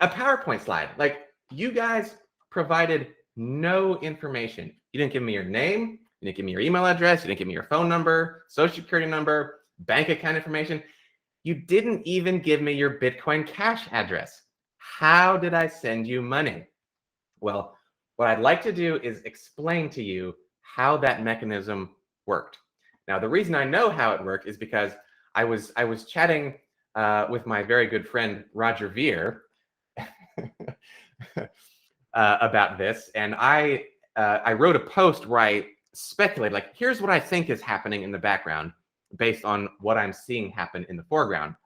a PowerPoint slide? Like, you guys provided no information. You didn't give me your name. You didn't give me your email address. You didn't give me your phone number, social security number, bank account information. You didn't even give me your Bitcoin Cash address. How did I send you money? Well, what I'd like to do is explain to you how that mechanism worked. Now, the reason I know how it worked is because I was chatting with my very good friend Roger Ver about this, and I wrote a post where I speculated, like, here's what I think is happening in the background based on what I'm seeing happen in the foreground.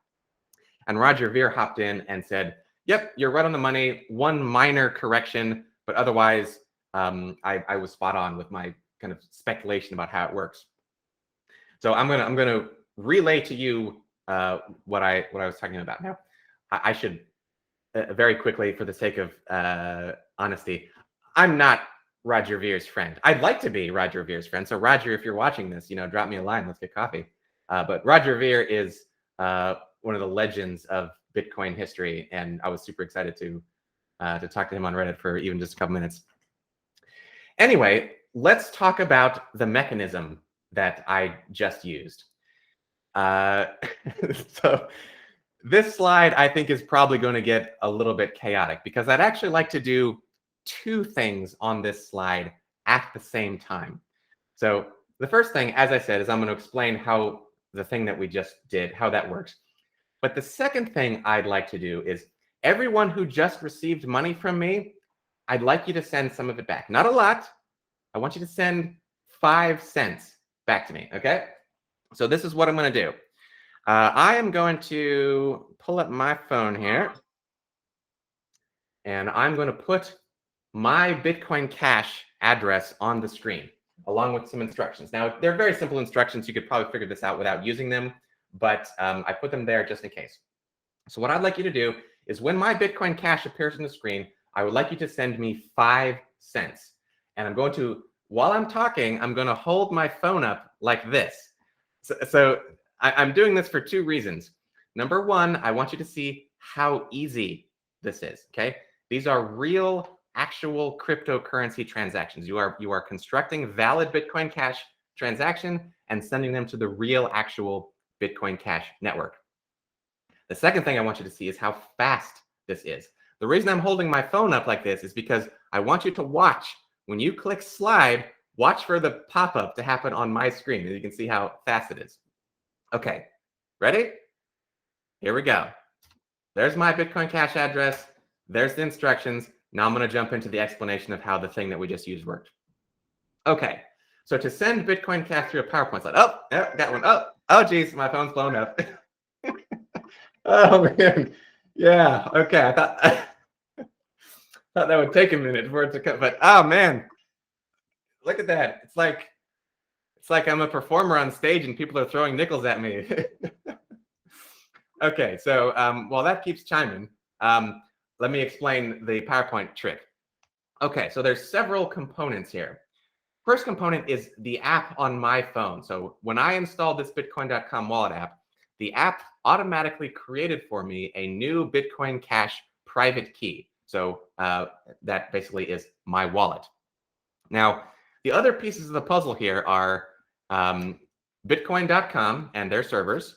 And Roger Ver hopped in and said, yep, you're right on the money. One minor correction, but otherwise, I was spot on with my kind of speculation about how it works. So I'm gonna relay to you what I was talking about. Now, I should very quickly, for the sake of honesty, I'm not Roger Ver's friend. I'd like to be Roger Ver's friend. So Roger, if you're watching this, drop me a line. Let's get coffee. But Roger Ver is one of the legends of Bitcoin history, and I was super excited to talk to him on Reddit for even just a couple minutes. Anyway, let's talk about the mechanism that I just used. So this slide, I think, is probably going to get a little bit chaotic because I'd actually like to do two things on this slide at the same time. So the first thing, as I said, is I'm going to explain how the thing that we just did, how that works. But the second thing I'd like to do is everyone who just received money from me, I'd like you to send some of it back. Not a lot. I want you to send 5 cents back to me, okay? So this is what I'm going to do. I am going to pull up my phone here, and I'm going to put my Bitcoin Cash address on the screen, along with some instructions. Now, they're very simple instructions. You could probably figure this out without using them, but I put them there just in case. So what I'd like you to do is when my Bitcoin Cash appears on the screen, I would like you to send me 5 cents. And I'm going to, while I'm talking, I'm going to hold my phone up like this. So I'm doing this for 2 reasons. Number one, I want you to see how easy this is, okay? These are real, actual cryptocurrency transactions. You are constructing valid Bitcoin Cash transaction and sending them to the real, actual Bitcoin Cash network. The second thing I want you to see is how fast this is. The reason I'm holding my phone up like this is because I want you to watch. When you click slide, watch for the pop-up to happen on my screen, and you can see how fast it is. Okay, ready? Here we go. There's my Bitcoin Cash address. There's the instructions. Now I'm going to jump into the explanation of how the thing that we just used worked. Okay, so to send Bitcoin Cash through a PowerPoint slide. Oh, yeah, got one. Oh, geez, my phone's blown up. Oh, man. Yeah, okay. I thought that would take a minute for it to come, but oh, man. Look at that. It's like I'm a performer on stage and people are throwing nickels at me. Okay, so while that keeps chiming, let me explain the PowerPoint trick. Okay, so there's several components here. First component is the app on my phone. So when I installed this Bitcoin.com wallet app, the app automatically created for me a new Bitcoin Cash private key. So that basically is my wallet. Now, the other pieces of the puzzle here are Bitcoin.com and their servers,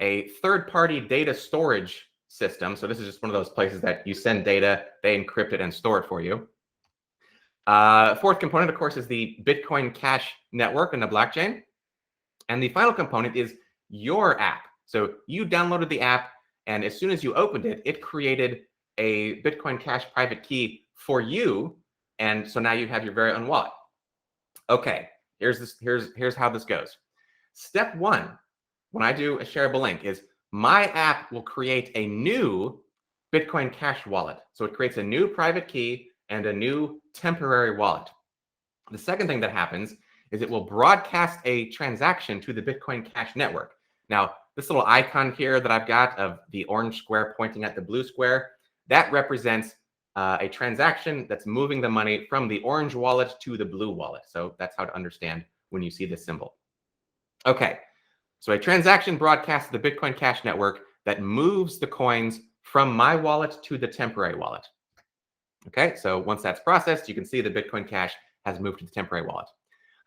a third-party data storage system. So this is just one of those places that you send data, they encrypt it and store it for you. Fourth component, of course, is the Bitcoin Cash network and the blockchain. And the final component is your app. So you downloaded the app, and as soon as you opened it, it created a Bitcoin Cash private key for you. And so now you have your very own wallet. Okay, here's how this goes. Step 1, when I do a shareable link, is my app will create a new Bitcoin Cash wallet. So it creates a new private key and a new temporary wallet. The second thing that happens is it will broadcast a transaction to the Bitcoin Cash network. Now, this little icon here that I've got of the orange square pointing at the blue square, that represents a transaction that's moving the money from the orange wallet to the blue wallet. So that's how to understand when you see this symbol. Okay, So a transaction broadcasts the Bitcoin Cash network that moves the coins from my wallet to the temporary wallet. Okay, so once that's processed, you can see the Bitcoin Cash has moved to the temporary wallet.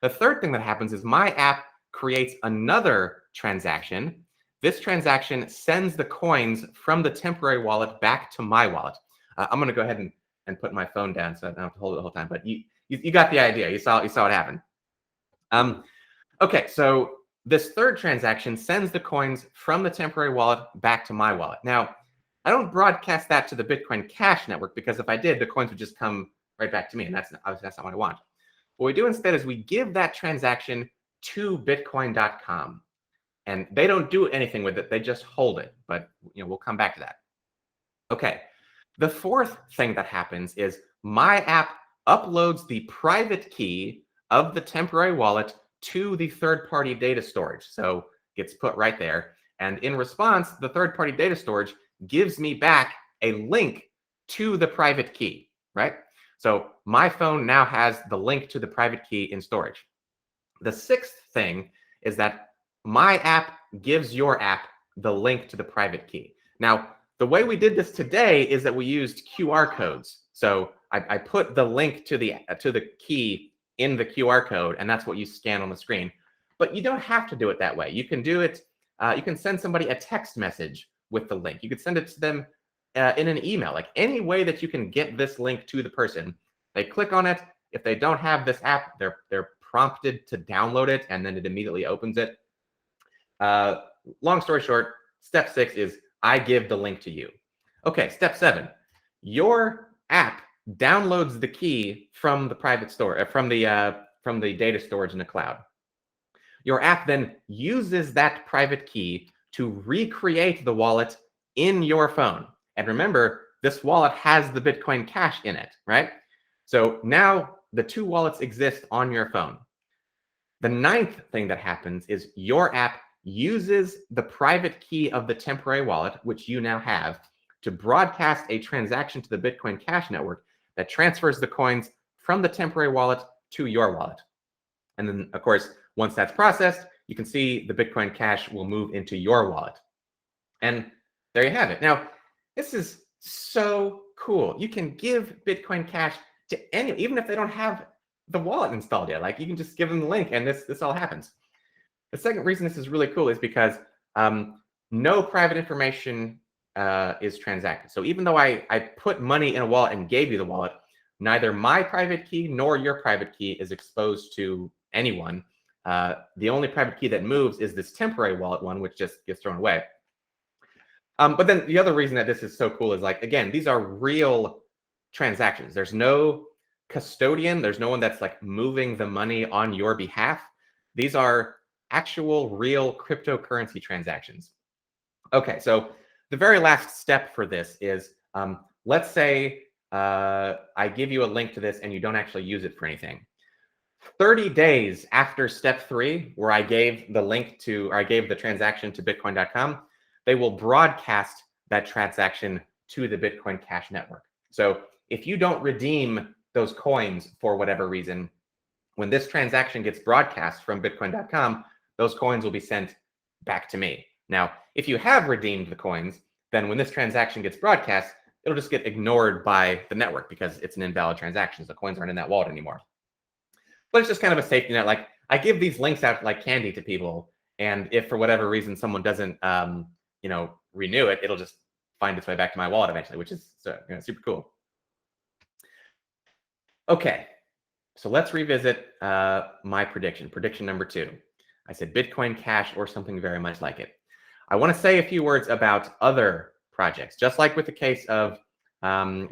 The third thing that happens is my app creates another transaction. This transaction sends the coins from the temporary wallet back to my wallet. I'm going to go ahead and put my phone down so I don't have to hold it the whole time. But you got the idea. You saw what happened. Okay, so this third transaction sends the coins from the temporary wallet back to my wallet. Now, I don't broadcast that to the Bitcoin Cash network because if I did, the coins would just come right back to me, and that's not what I want. What we do instead is we give that transaction to Bitcoin.com, and they don't do anything with it; they just hold it. But we'll come back to that. Okay, the fourth thing that happens is my app uploads the private key of the temporary wallet to the third-party data storage, so it gets put right there. And in response, the third-party data storage gives me back a link to the private key, right? So my phone now has the link to the private key in storage. The sixth thing is that my app gives your app the link to the private key. Now, the way we did this today is that we used QR codes. So I put the link to the key in the QR code, and that's what you scan on the screen. But you don't have to do it that way. You can do it. You can send somebody a text message with the link. You could send it to them in an email, like any way that you can get this link to the person. They click on it. If they don't have this app, they're prompted to download it, and then it immediately opens it. Long story short, step 6 is I give the link to you. Okay, step 7, your app downloads the key from the private store, from the data storage in the cloud. Your app then uses that private key to recreate the wallet in your phone. And remember, this wallet has the Bitcoin Cash in it, right? So now the two wallets exist on your phone. The ninth thing that happens is your app uses the private key of the temporary wallet, which you now have, to broadcast a transaction to the Bitcoin Cash network that transfers the coins from the temporary wallet to your wallet. And then, of course, once that's processed, you can see the Bitcoin Cash will move into your wallet. And there you have it. Now, this is so cool. You can give Bitcoin Cash to anyone, even if they don't have the wallet installed yet. Like, you can just give them the link, and this all happens. The second reason this is really cool is because no private information is transacted. So even though I put money in a wallet and gave you the wallet, neither my private key nor your private key is exposed to anyone. The only private key that moves is this temporary wallet one, which just gets thrown away. But then the other reason that this is so cool is, like, again, these are real transactions. There's no custodian. There's no one that's like moving the money on your behalf. These are actual real cryptocurrency transactions. Okay, so the very last step for this is, let's say I give you a link to this and you don't actually use it for anything. 30 days after step 3, where I gave the link to, or I gave the transaction to Bitcoin.com, they will broadcast that transaction to the Bitcoin Cash network. So if you don't redeem those coins for whatever reason, when this transaction gets broadcast from Bitcoin.com, those coins will be sent back to me. Now, if you have redeemed the coins, then when this transaction gets broadcast, it'll just get ignored by the network because it's an invalid transaction. So the coins aren't in that wallet anymore. But it's just kind of a safety net. Like, I give these links out like candy to people, and if for whatever reason someone doesn't, renew it, it'll just find its way back to my wallet eventually, which is super cool. Okay, so let's revisit my prediction. Prediction number 2. I said Bitcoin Cash or something very much like it. I want to say a few words about other projects. Just like with the case of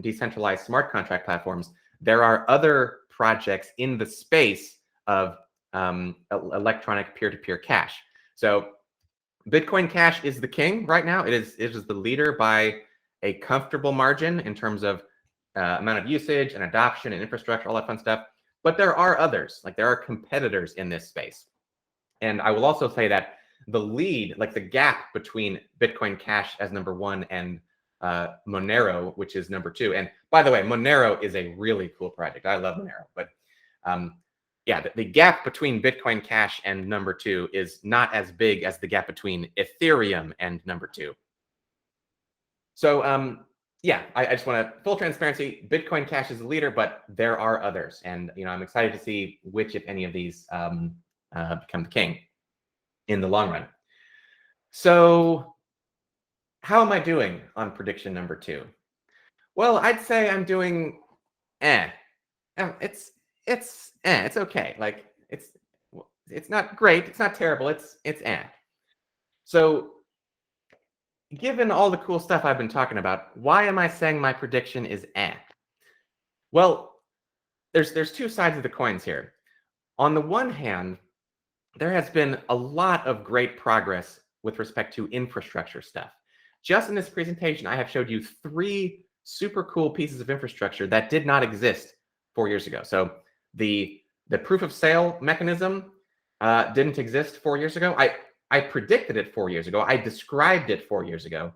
decentralized smart contract platforms, there are other projects in the space of electronic peer-to-peer cash. So Bitcoin Cash is the king right now. It is the leader by a comfortable margin in terms of amount of usage and adoption and infrastructure, all that fun stuff. But there are others, like there are competitors in this space. And I will also say that the lead, like the gap between Bitcoin Cash as number 1 and Monero, which is number 2. And by the way, Monero is a really cool project. I love Monero, but yeah, the gap between Bitcoin Cash and number 2 is not as big as the gap between Ethereum and number 2. So yeah, I just want to full transparency. Bitcoin Cash is the leader, but there are others, and I'm excited to see which, if any, of these become the king in the long run. So how am I doing on prediction number 2? Well, I'd say I'm doing it's okay. Like it's not great, it's not terrible, it's So given all the cool stuff I've been talking about, why am I saying my prediction is Well, there's two sides of the coins here. On the one hand, there has been a lot of great progress with respect to infrastructure stuff. Just in this presentation, I have showed you 3 super cool pieces of infrastructure that did not exist 4 years ago. So the proof of sale mechanism didn't exist 4 years ago. I predicted it 4 years ago. I described it 4 years ago,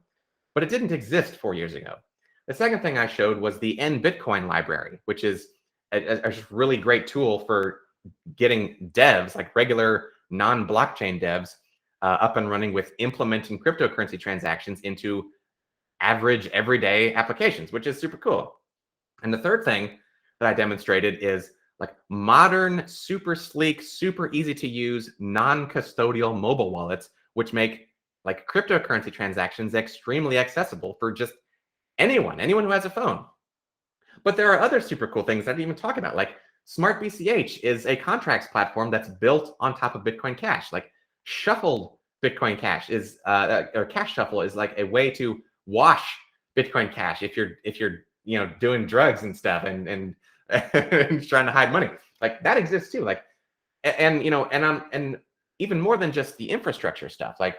but it didn't exist 4 years ago. The second thing I showed was the Bitcoin library, which is a really great tool for getting devs, like regular non-blockchain devs, up and running with implementing cryptocurrency transactions into average everyday applications, which is super cool. And the third thing that I demonstrated is like modern, super sleek, super easy to use, non-custodial mobile wallets, which make like cryptocurrency transactions extremely accessible for just anyone who has a phone. But there are other super cool things I didn't even talk about, like Smart BCH is a contracts platform that's built on top of Bitcoin Cash. Like shuffled Bitcoin Cash is, or Cash Shuffle is like a way to wash Bitcoin Cash if you're doing drugs and stuff and and trying to hide money. Like that exists too. Like and even more than just the infrastructure stuff. Like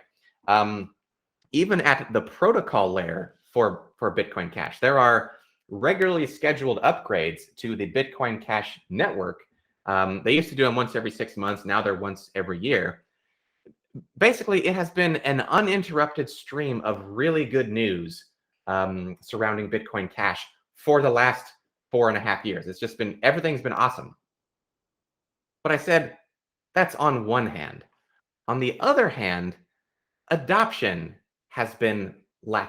even at the protocol layer for Bitcoin Cash, there are regularly scheduled upgrades to the Bitcoin Cash network. They used to do them once every 6 months. Now they're once every year. Basically, it has been an uninterrupted stream of really good news surrounding Bitcoin Cash for the last 4.5 years. It's just been, everything's been awesome. But I said, that's on one hand. On the other hand, adoption has been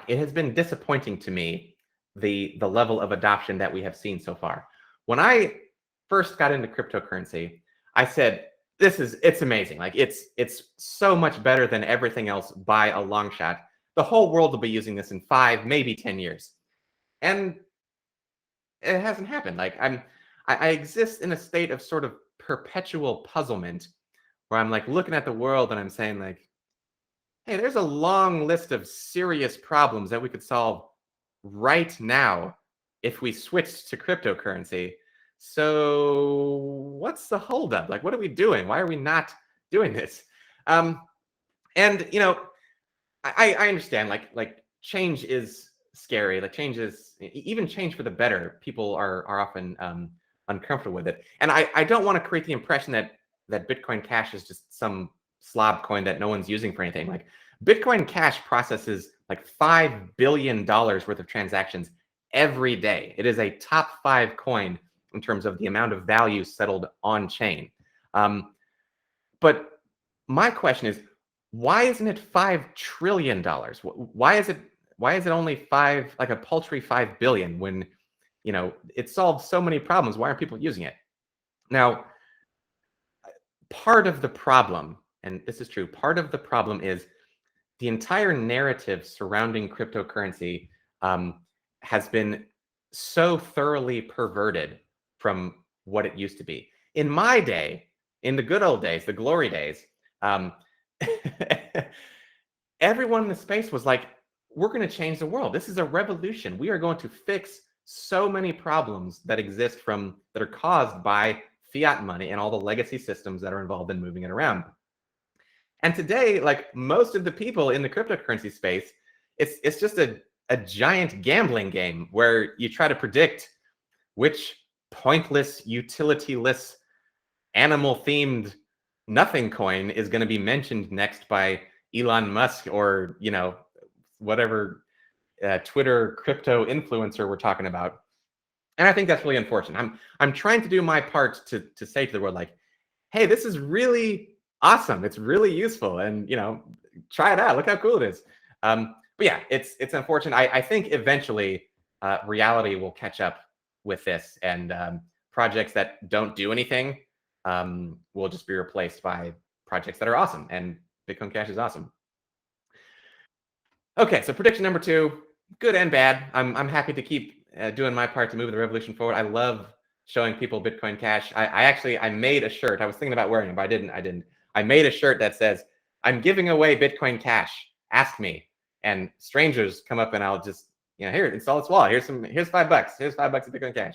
it has been disappointing to me, the level of adoption that we have seen so far. When I first got into cryptocurrency, I said, it's amazing. Like it's so much better than everything else by a long shot. The whole world will be using this in 5, maybe 10 years. And it hasn't happened. Like I exist in a state of sort of perpetual puzzlement where I'm like looking at the world and I'm saying like, hey, there's a long list of serious problems that we could solve right now if we switched to cryptocurrency. So what's the holdup? Like, what are we doing? Why are we not doing this? And I understand like change is scary. Like change is, even change for the better, people are often uncomfortable with it. And I don't want to create the impression that Bitcoin Cash is just some slob coin that no one's using for anything. Like Bitcoin Cash processes like $5 billion worth of transactions every day. It is a top 5 coin in terms of the amount of value settled on chain. But my question is, why isn't it $5 trillion? Why is it only like a paltry 5 billion when it solves so many problems? Why aren't people using it? Now, part of the problem, and this is true, part of the problem is the entire narrative surrounding cryptocurrency has been so thoroughly perverted from what it used to be. In my day, in the good old days, the glory days, everyone in the space was like, we're going to change the world. This is a revolution. We are going to fix so many problems that exist that are caused by fiat money and all the legacy systems that are involved in moving it around. And today, like most of the people in the cryptocurrency space, it's just a giant gambling game where you try to predict which pointless, utility-less, animal-themed nothing coin is going to be mentioned next by Elon Musk or whatever Twitter crypto influencer we're talking about. And I think that's really unfortunate. I'm trying to do my part to say to the world, like, hey, this is really awesome. It's really useful, and try it out. Look how cool it is. But yeah, it's unfortunate. I think eventually reality will catch up with this, and projects that don't do anything will just be replaced by projects that are awesome, and Bitcoin Cash is awesome. Okay, so prediction number 2, good and bad. I'm happy to keep doing my part to move the revolution forward. I love showing people Bitcoin Cash. I made a shirt. I was thinking about wearing it, but I didn't. I made a shirt that says, "I'm giving away Bitcoin Cash. Ask me." And strangers come up and I'll just, here, install its wallet. Here's $5. Here's $5 of Bitcoin Cash.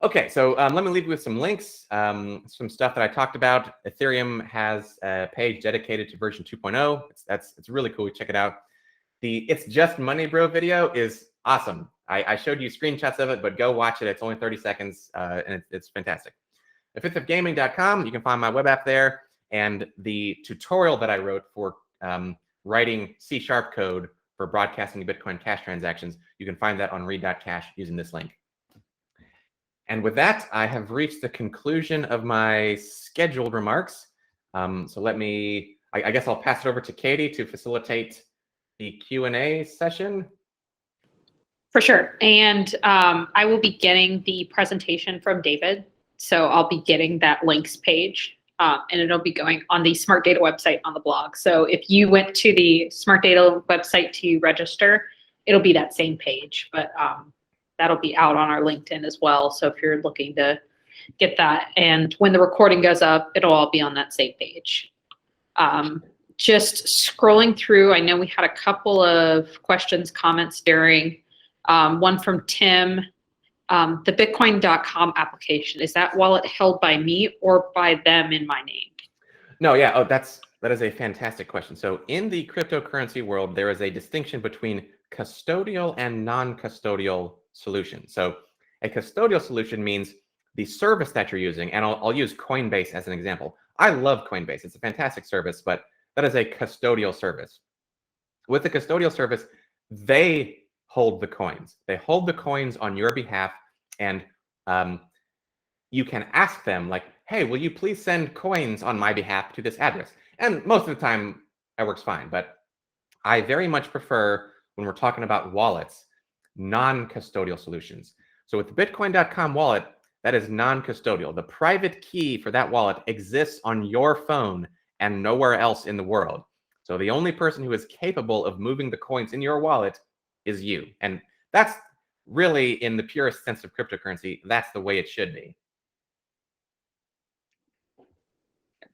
Okay, so let me leave you with some links, some stuff that I talked about. Ethereum has a page dedicated to version 2.0. It's really cool. Check it out. The It's Just Money Bro video is awesome. I showed you screenshots of it, but go watch it. It's only 30 seconds, and it's fantastic. thefifthofgaming.com, you can find my web app there, and the tutorial that I wrote for writing C# code for broadcasting Bitcoin Cash transactions. You can find that on read.cash using this link. And with that, I have reached the conclusion of my scheduled remarks. So I guess I'll pass it over to Katie to facilitate the Q&A session. For sure. And I will be getting the presentation from David. So I'll be getting that links page, and it'll be going on the Smartdata website on the blog. So if you went to the Smartdata website to register, it'll be that same page. But that'll be out on our LinkedIn as well. So if you're looking to get that, and when the recording goes up, it'll all be on that same page. Just scrolling through, I know we had a couple of questions, comments during, one from Tim. The Bitcoin.com application, is that wallet held by me or by them in my name? No, yeah, that is a fantastic question. So in the cryptocurrency world, there is a distinction between custodial and non-custodial solutions. So a custodial solution means the service that you're using, and I'll use Coinbase as an example. I love Coinbase. It's a fantastic service, but that is a custodial service. With the custodial service, they hold the coins. They hold the coins on your behalf, and you can ask them, like, hey, will you please send coins on my behalf to this address? And most of the time, that works fine. But I very much prefer, when we're talking about wallets, non-custodial solutions. So with the Bitcoin.com wallet, that is non-custodial. The private key for that wallet exists on your phone and nowhere else in the world. So the only person who is capable of moving the coins in your wallet is you. And that's really, in the purest sense of cryptocurrency, that's the way it should be.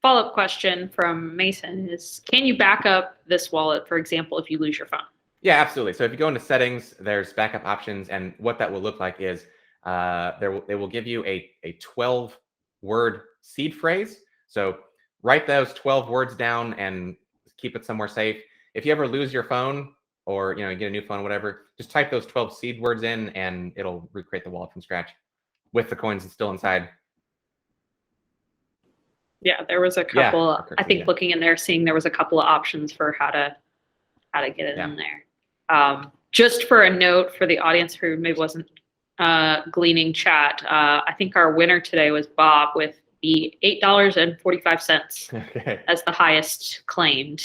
Follow-up question from Mason is, can you back up this wallet, for example, if you lose your phone? Yeah, absolutely. So if you go into settings, there's backup options, and what that will look like is they will give you a 12-word seed phrase. So write those 12 words down and keep it somewhere safe. If you ever lose your phone, or you get a new phone, whatever, just type those 12 seed words in, and it'll recreate the wallet from scratch with the coins still inside. Yeah, there was a couple. I think looking in there, seeing there was a couple of options for how to get it in there. Just for a note for the audience who maybe wasn't gleaning chat, I think our winner today was Bob with the $8.45 as the highest claimed.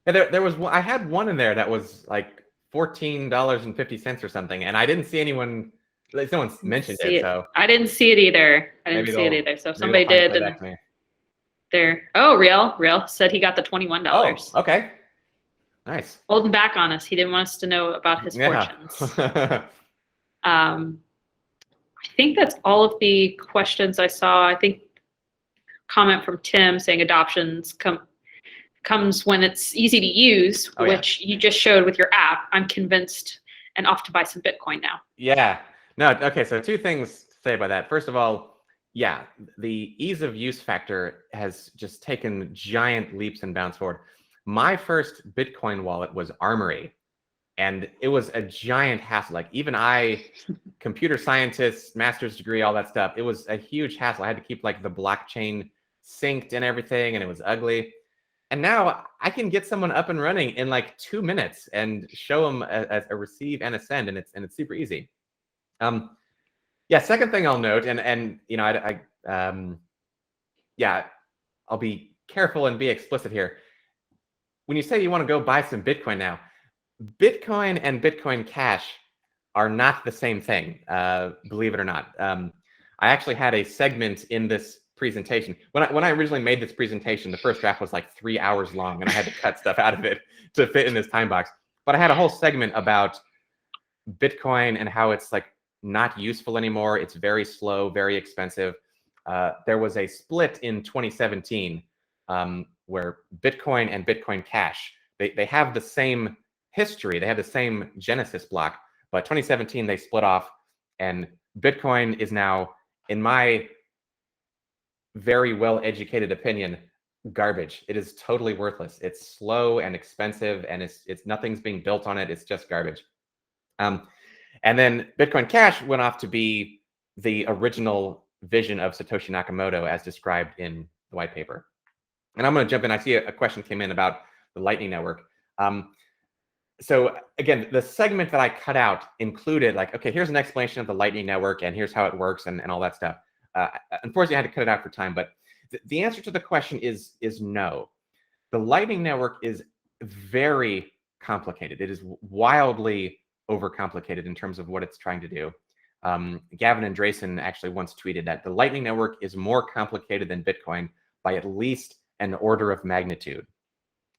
And there was one, I had one in there that was like $14.50 or something, and I didn't see anyone. Someone mentioned it, so I didn't see it either. So if somebody did, and there. Oh, Real said he got the $21. Oh, okay. Nice. Holding back on us. He didn't want us to know about his fortunes. I think that's all of the questions I saw. I think comment from Tim saying adoptions comes when it's easy to use, which you just showed with your app. I'm convinced and off to buy some Bitcoin now. Yeah. No. Okay. So 2 things to say about that. First of all, yeah, the ease of use factor has just taken giant leaps and bounds forward. My first Bitcoin wallet was Armory, and it was a giant hassle. Like, even I, computer scientist, master's degree, all that stuff, it was a huge hassle. I had to keep like the blockchain synced and everything, and it was ugly. And now I can get someone up and running in like 2 minutes and show them a receive and a send, and it's super easy. Yeah. Second thing I'll note, and yeah, I'll be careful and be explicit here. When you say you want to go buy some Bitcoin now, Bitcoin and Bitcoin Cash are not the same thing, believe it or not. I actually had a segment in this presentation. When I originally made this presentation, the first draft was like 3 hours long, and I had to cut stuff out of it to fit in this time box. But I had a whole segment about Bitcoin and how it's like not useful anymore. It's very slow, very expensive. There was a split in 2017 where Bitcoin and Bitcoin Cash, they have the same history. They have the same genesis block, but 2017 they split off, and Bitcoin is now, in my very well-educated opinion, garbage. It is totally worthless. It's slow and expensive, and it's nothing's being built on it. It's just garbage. And then Bitcoin Cash went off to be the original vision of Satoshi Nakamoto as described in the white paper. And I'm going to jump in. I see a question came in about the Lightning Network. So again, the segment that I cut out included like, okay, here's an explanation of the Lightning Network and here's how it works and all that stuff. Unfortunately, I had to cut it out for time, but the answer to the question is no. The Lightning Network is very complicated. It is wildly overcomplicated in terms of what it's trying to do. Gavin Andresen actually once tweeted that the Lightning Network is more complicated than Bitcoin by at least an order of magnitude.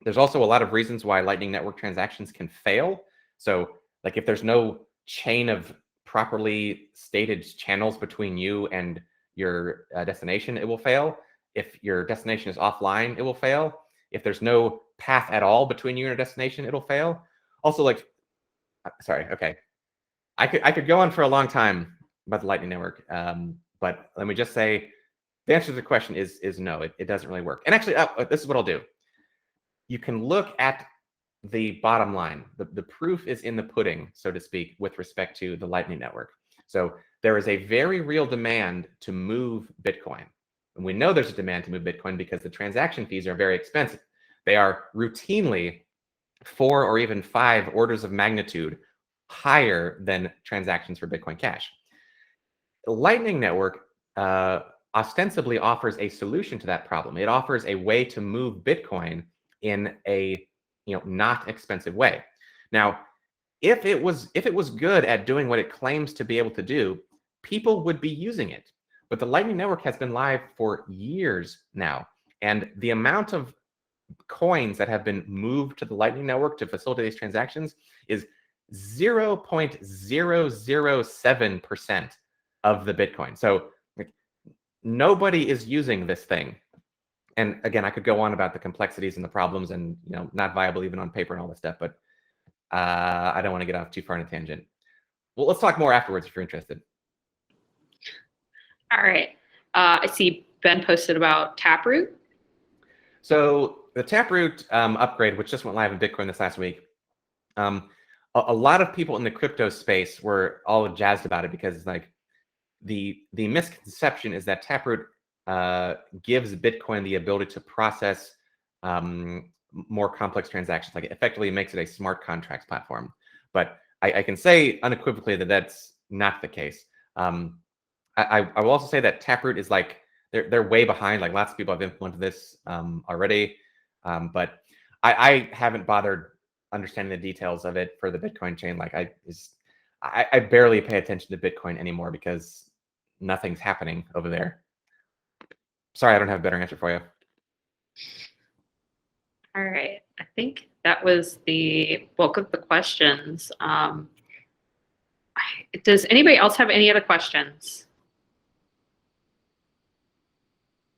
There's also a lot of reasons why Lightning Network transactions can fail. So like if there's no chain of properly stated channels between you and your destination, it will fail. If your destination is offline, it will fail. If there's no path at all between you and your destination, it'll fail. Also, like, sorry, okay. I could go on for a long time about the Lightning Network, but let me just say the answer to the question is no, it doesn't really work. And actually, this is what I'll do. You can look at the bottom line. The proof is in the pudding, so to speak, with respect to the Lightning Network. So there is a very real demand to move Bitcoin. And we know there's a demand to move Bitcoin because the transaction fees are very expensive. They are routinely 4 or even 5 orders of magnitude higher than transactions for Bitcoin Cash. The Lightning Network ostensibly offers a solution to that problem. It offers a way to move Bitcoin in a not expensive way. Now, if it was good at doing what it claims to be able to do, people would be using it. But the Lightning Network has been live for years now, and the amount of coins that have been moved to the Lightning Network to facilitate these transactions is 0.007% of the Bitcoin. So like, nobody is using this thing. And again, I could go on about the complexities and the problems and not viable even on paper and all this stuff, but I don't want to get off too far on a tangent. Well, let's talk more afterwards if you're interested. All right. I see Ben posted about Taproot. So the Taproot upgrade, which just went live in Bitcoin this last week, a lot of people in the crypto space were all jazzed about it because like the misconception is that Taproot gives Bitcoin the ability to process more complex transactions. Like it effectively makes it a smart contracts platform. But I can say unequivocally that that's not the case. I will also say that Taproot is like they're way behind. Like lots of people have implemented this already, but I haven't bothered understanding the details of it for the Bitcoin chain. Like I barely pay attention to Bitcoin anymore because nothing's happening over there. Sorry, I don't have a better answer for you. All right. I think that was the bulk of the questions. Does anybody else have any other questions?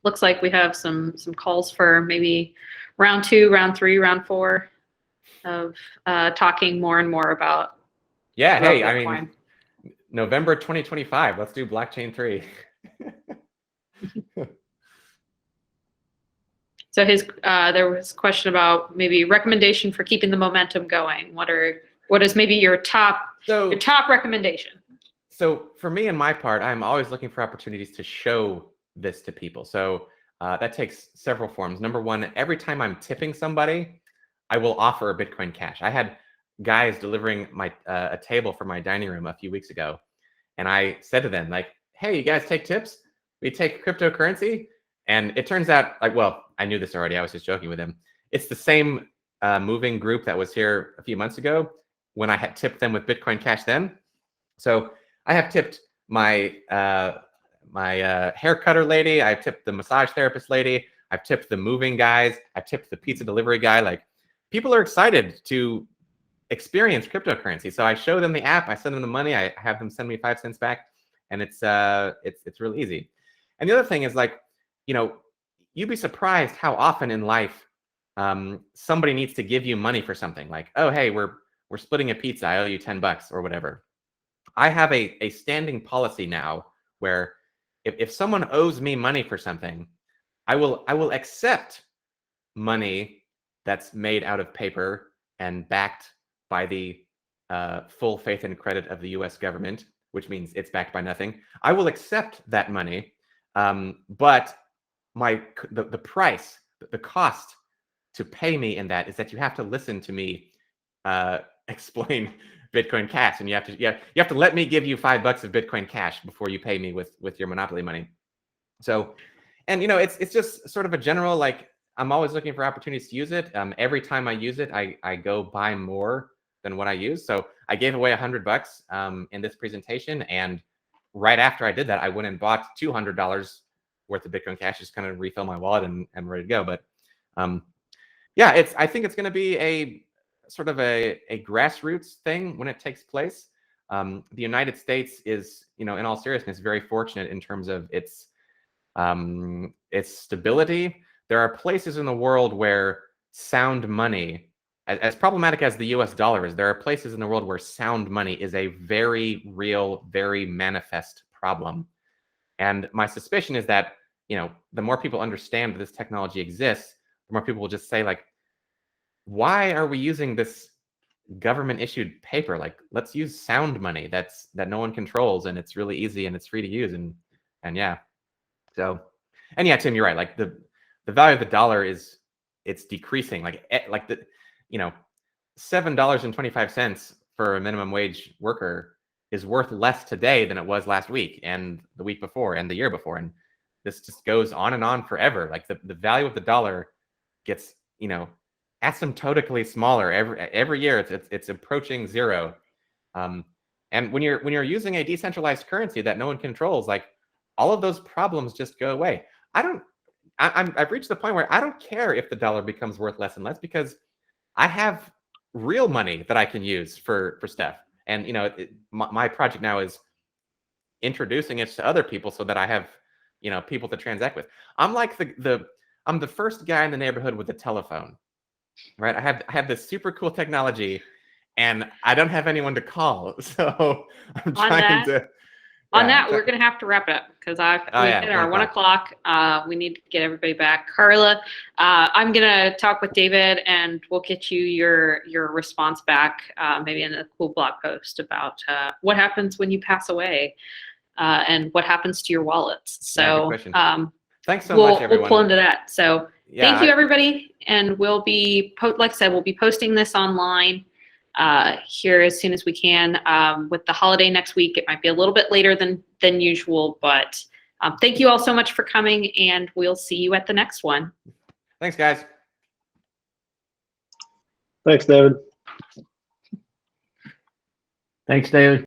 Looks like we have some calls for maybe round 2, round 3, round 4 of talking more and more about. Yeah, hey, Bitcoin. I mean, November 2025. Let's do blockchain 3. So there was a question about maybe recommendation for keeping the momentum going. What is maybe your top recommendation? So for me and my part, I'm always looking for opportunities to show this to people. So that takes several forms. Number one, every time I'm tipping somebody, I will offer a Bitcoin Cash. I had guys delivering a table for my dining room a few weeks ago, and I said to them like, "Hey, you guys take tips? We take cryptocurrency?" And it turns out, like, well, I knew this already. I was just joking with him. It's the same moving group that was here a few months ago when I had tipped them with Bitcoin Cash then. So I have tipped my hair cutter lady. I've tipped the massage therapist lady. I've tipped the moving guys. I've tipped the pizza delivery guy. Like, people are excited to experience cryptocurrency. So I show them the app. I send them the money. I have them send me 5 cents back, and it's really easy. And the other thing is, like, you know, you'd be surprised how often in life somebody needs to give you money for something. Like, oh, hey, we're splitting a pizza. I owe you $10 or whatever. I have a standing policy now where if someone owes me money for something, I will accept money that's made out of paper and backed by the full faith and credit of the U.S. government, which means it's backed by nothing. I will accept that money, but the price, the cost to pay me in that is that you have to listen to me explain Bitcoin Cash, and you have to let me give you $5 of Bitcoin Cash before you pay me with your Monopoly money. So, and it's just sort of a general, like, I'm always looking for opportunities to use it. Every time I use it, I go buy more than what I use. So I gave away $100 in this presentation, and right after I did that, I went and bought $200 worth of Bitcoin Cash, just kind of refill my wallet and ready to go. But yeah, I think it's going to be a sort of a grassroots thing when it takes place. The United States is, in all seriousness, very fortunate in terms of its stability. There are places in the world where sound money, as problematic as the US dollar is, there are places in the world where sound money is a very real, very manifest problem. And my suspicion is that, the more people understand that this technology exists, the more people will just say, like, why are we using this government issued paper? Like, let's use sound money that no one controls, and it's really easy and it's free to use. And yeah. So, and yeah, Tim, you're right. Like, the value of the dollar it's decreasing. Like the, $7.25 for a minimum wage worker is worth less today than it was last week and the week before and the year before. And this just goes on and on forever. Like, the value of the dollar gets, asymptotically smaller every year. It's approaching zero. And when you're using a decentralized currency that no one controls, like, all of those problems just go away. I've reached the point where I don't care if the dollar becomes worth less and less, because I have real money that I can use for stuff. And my project now is introducing it to other people so that I have people to transact with. I'm like I'm the first guy in the neighborhood with a telephone, right? I have this super cool technology, and I don't have anyone to call, so I'm trying to. On that, we're going to have to wrap it up because we hit our 1 o'clock. We need to get everybody back. Carla, I'm going to talk with David, and we'll get you your response back, maybe in a cool blog post about what happens when you pass away and what happens to your wallets. So thanks so much, everyone. We'll pull into that. So thank you, everybody. And we'll be, like I said, we'll be posting this online here as soon as we can. With the holiday next week, it might be a little bit later than usual, but thank you all so much for coming, and we'll see you at the next one. Thanks, guys. Thanks, David. Thanks, David.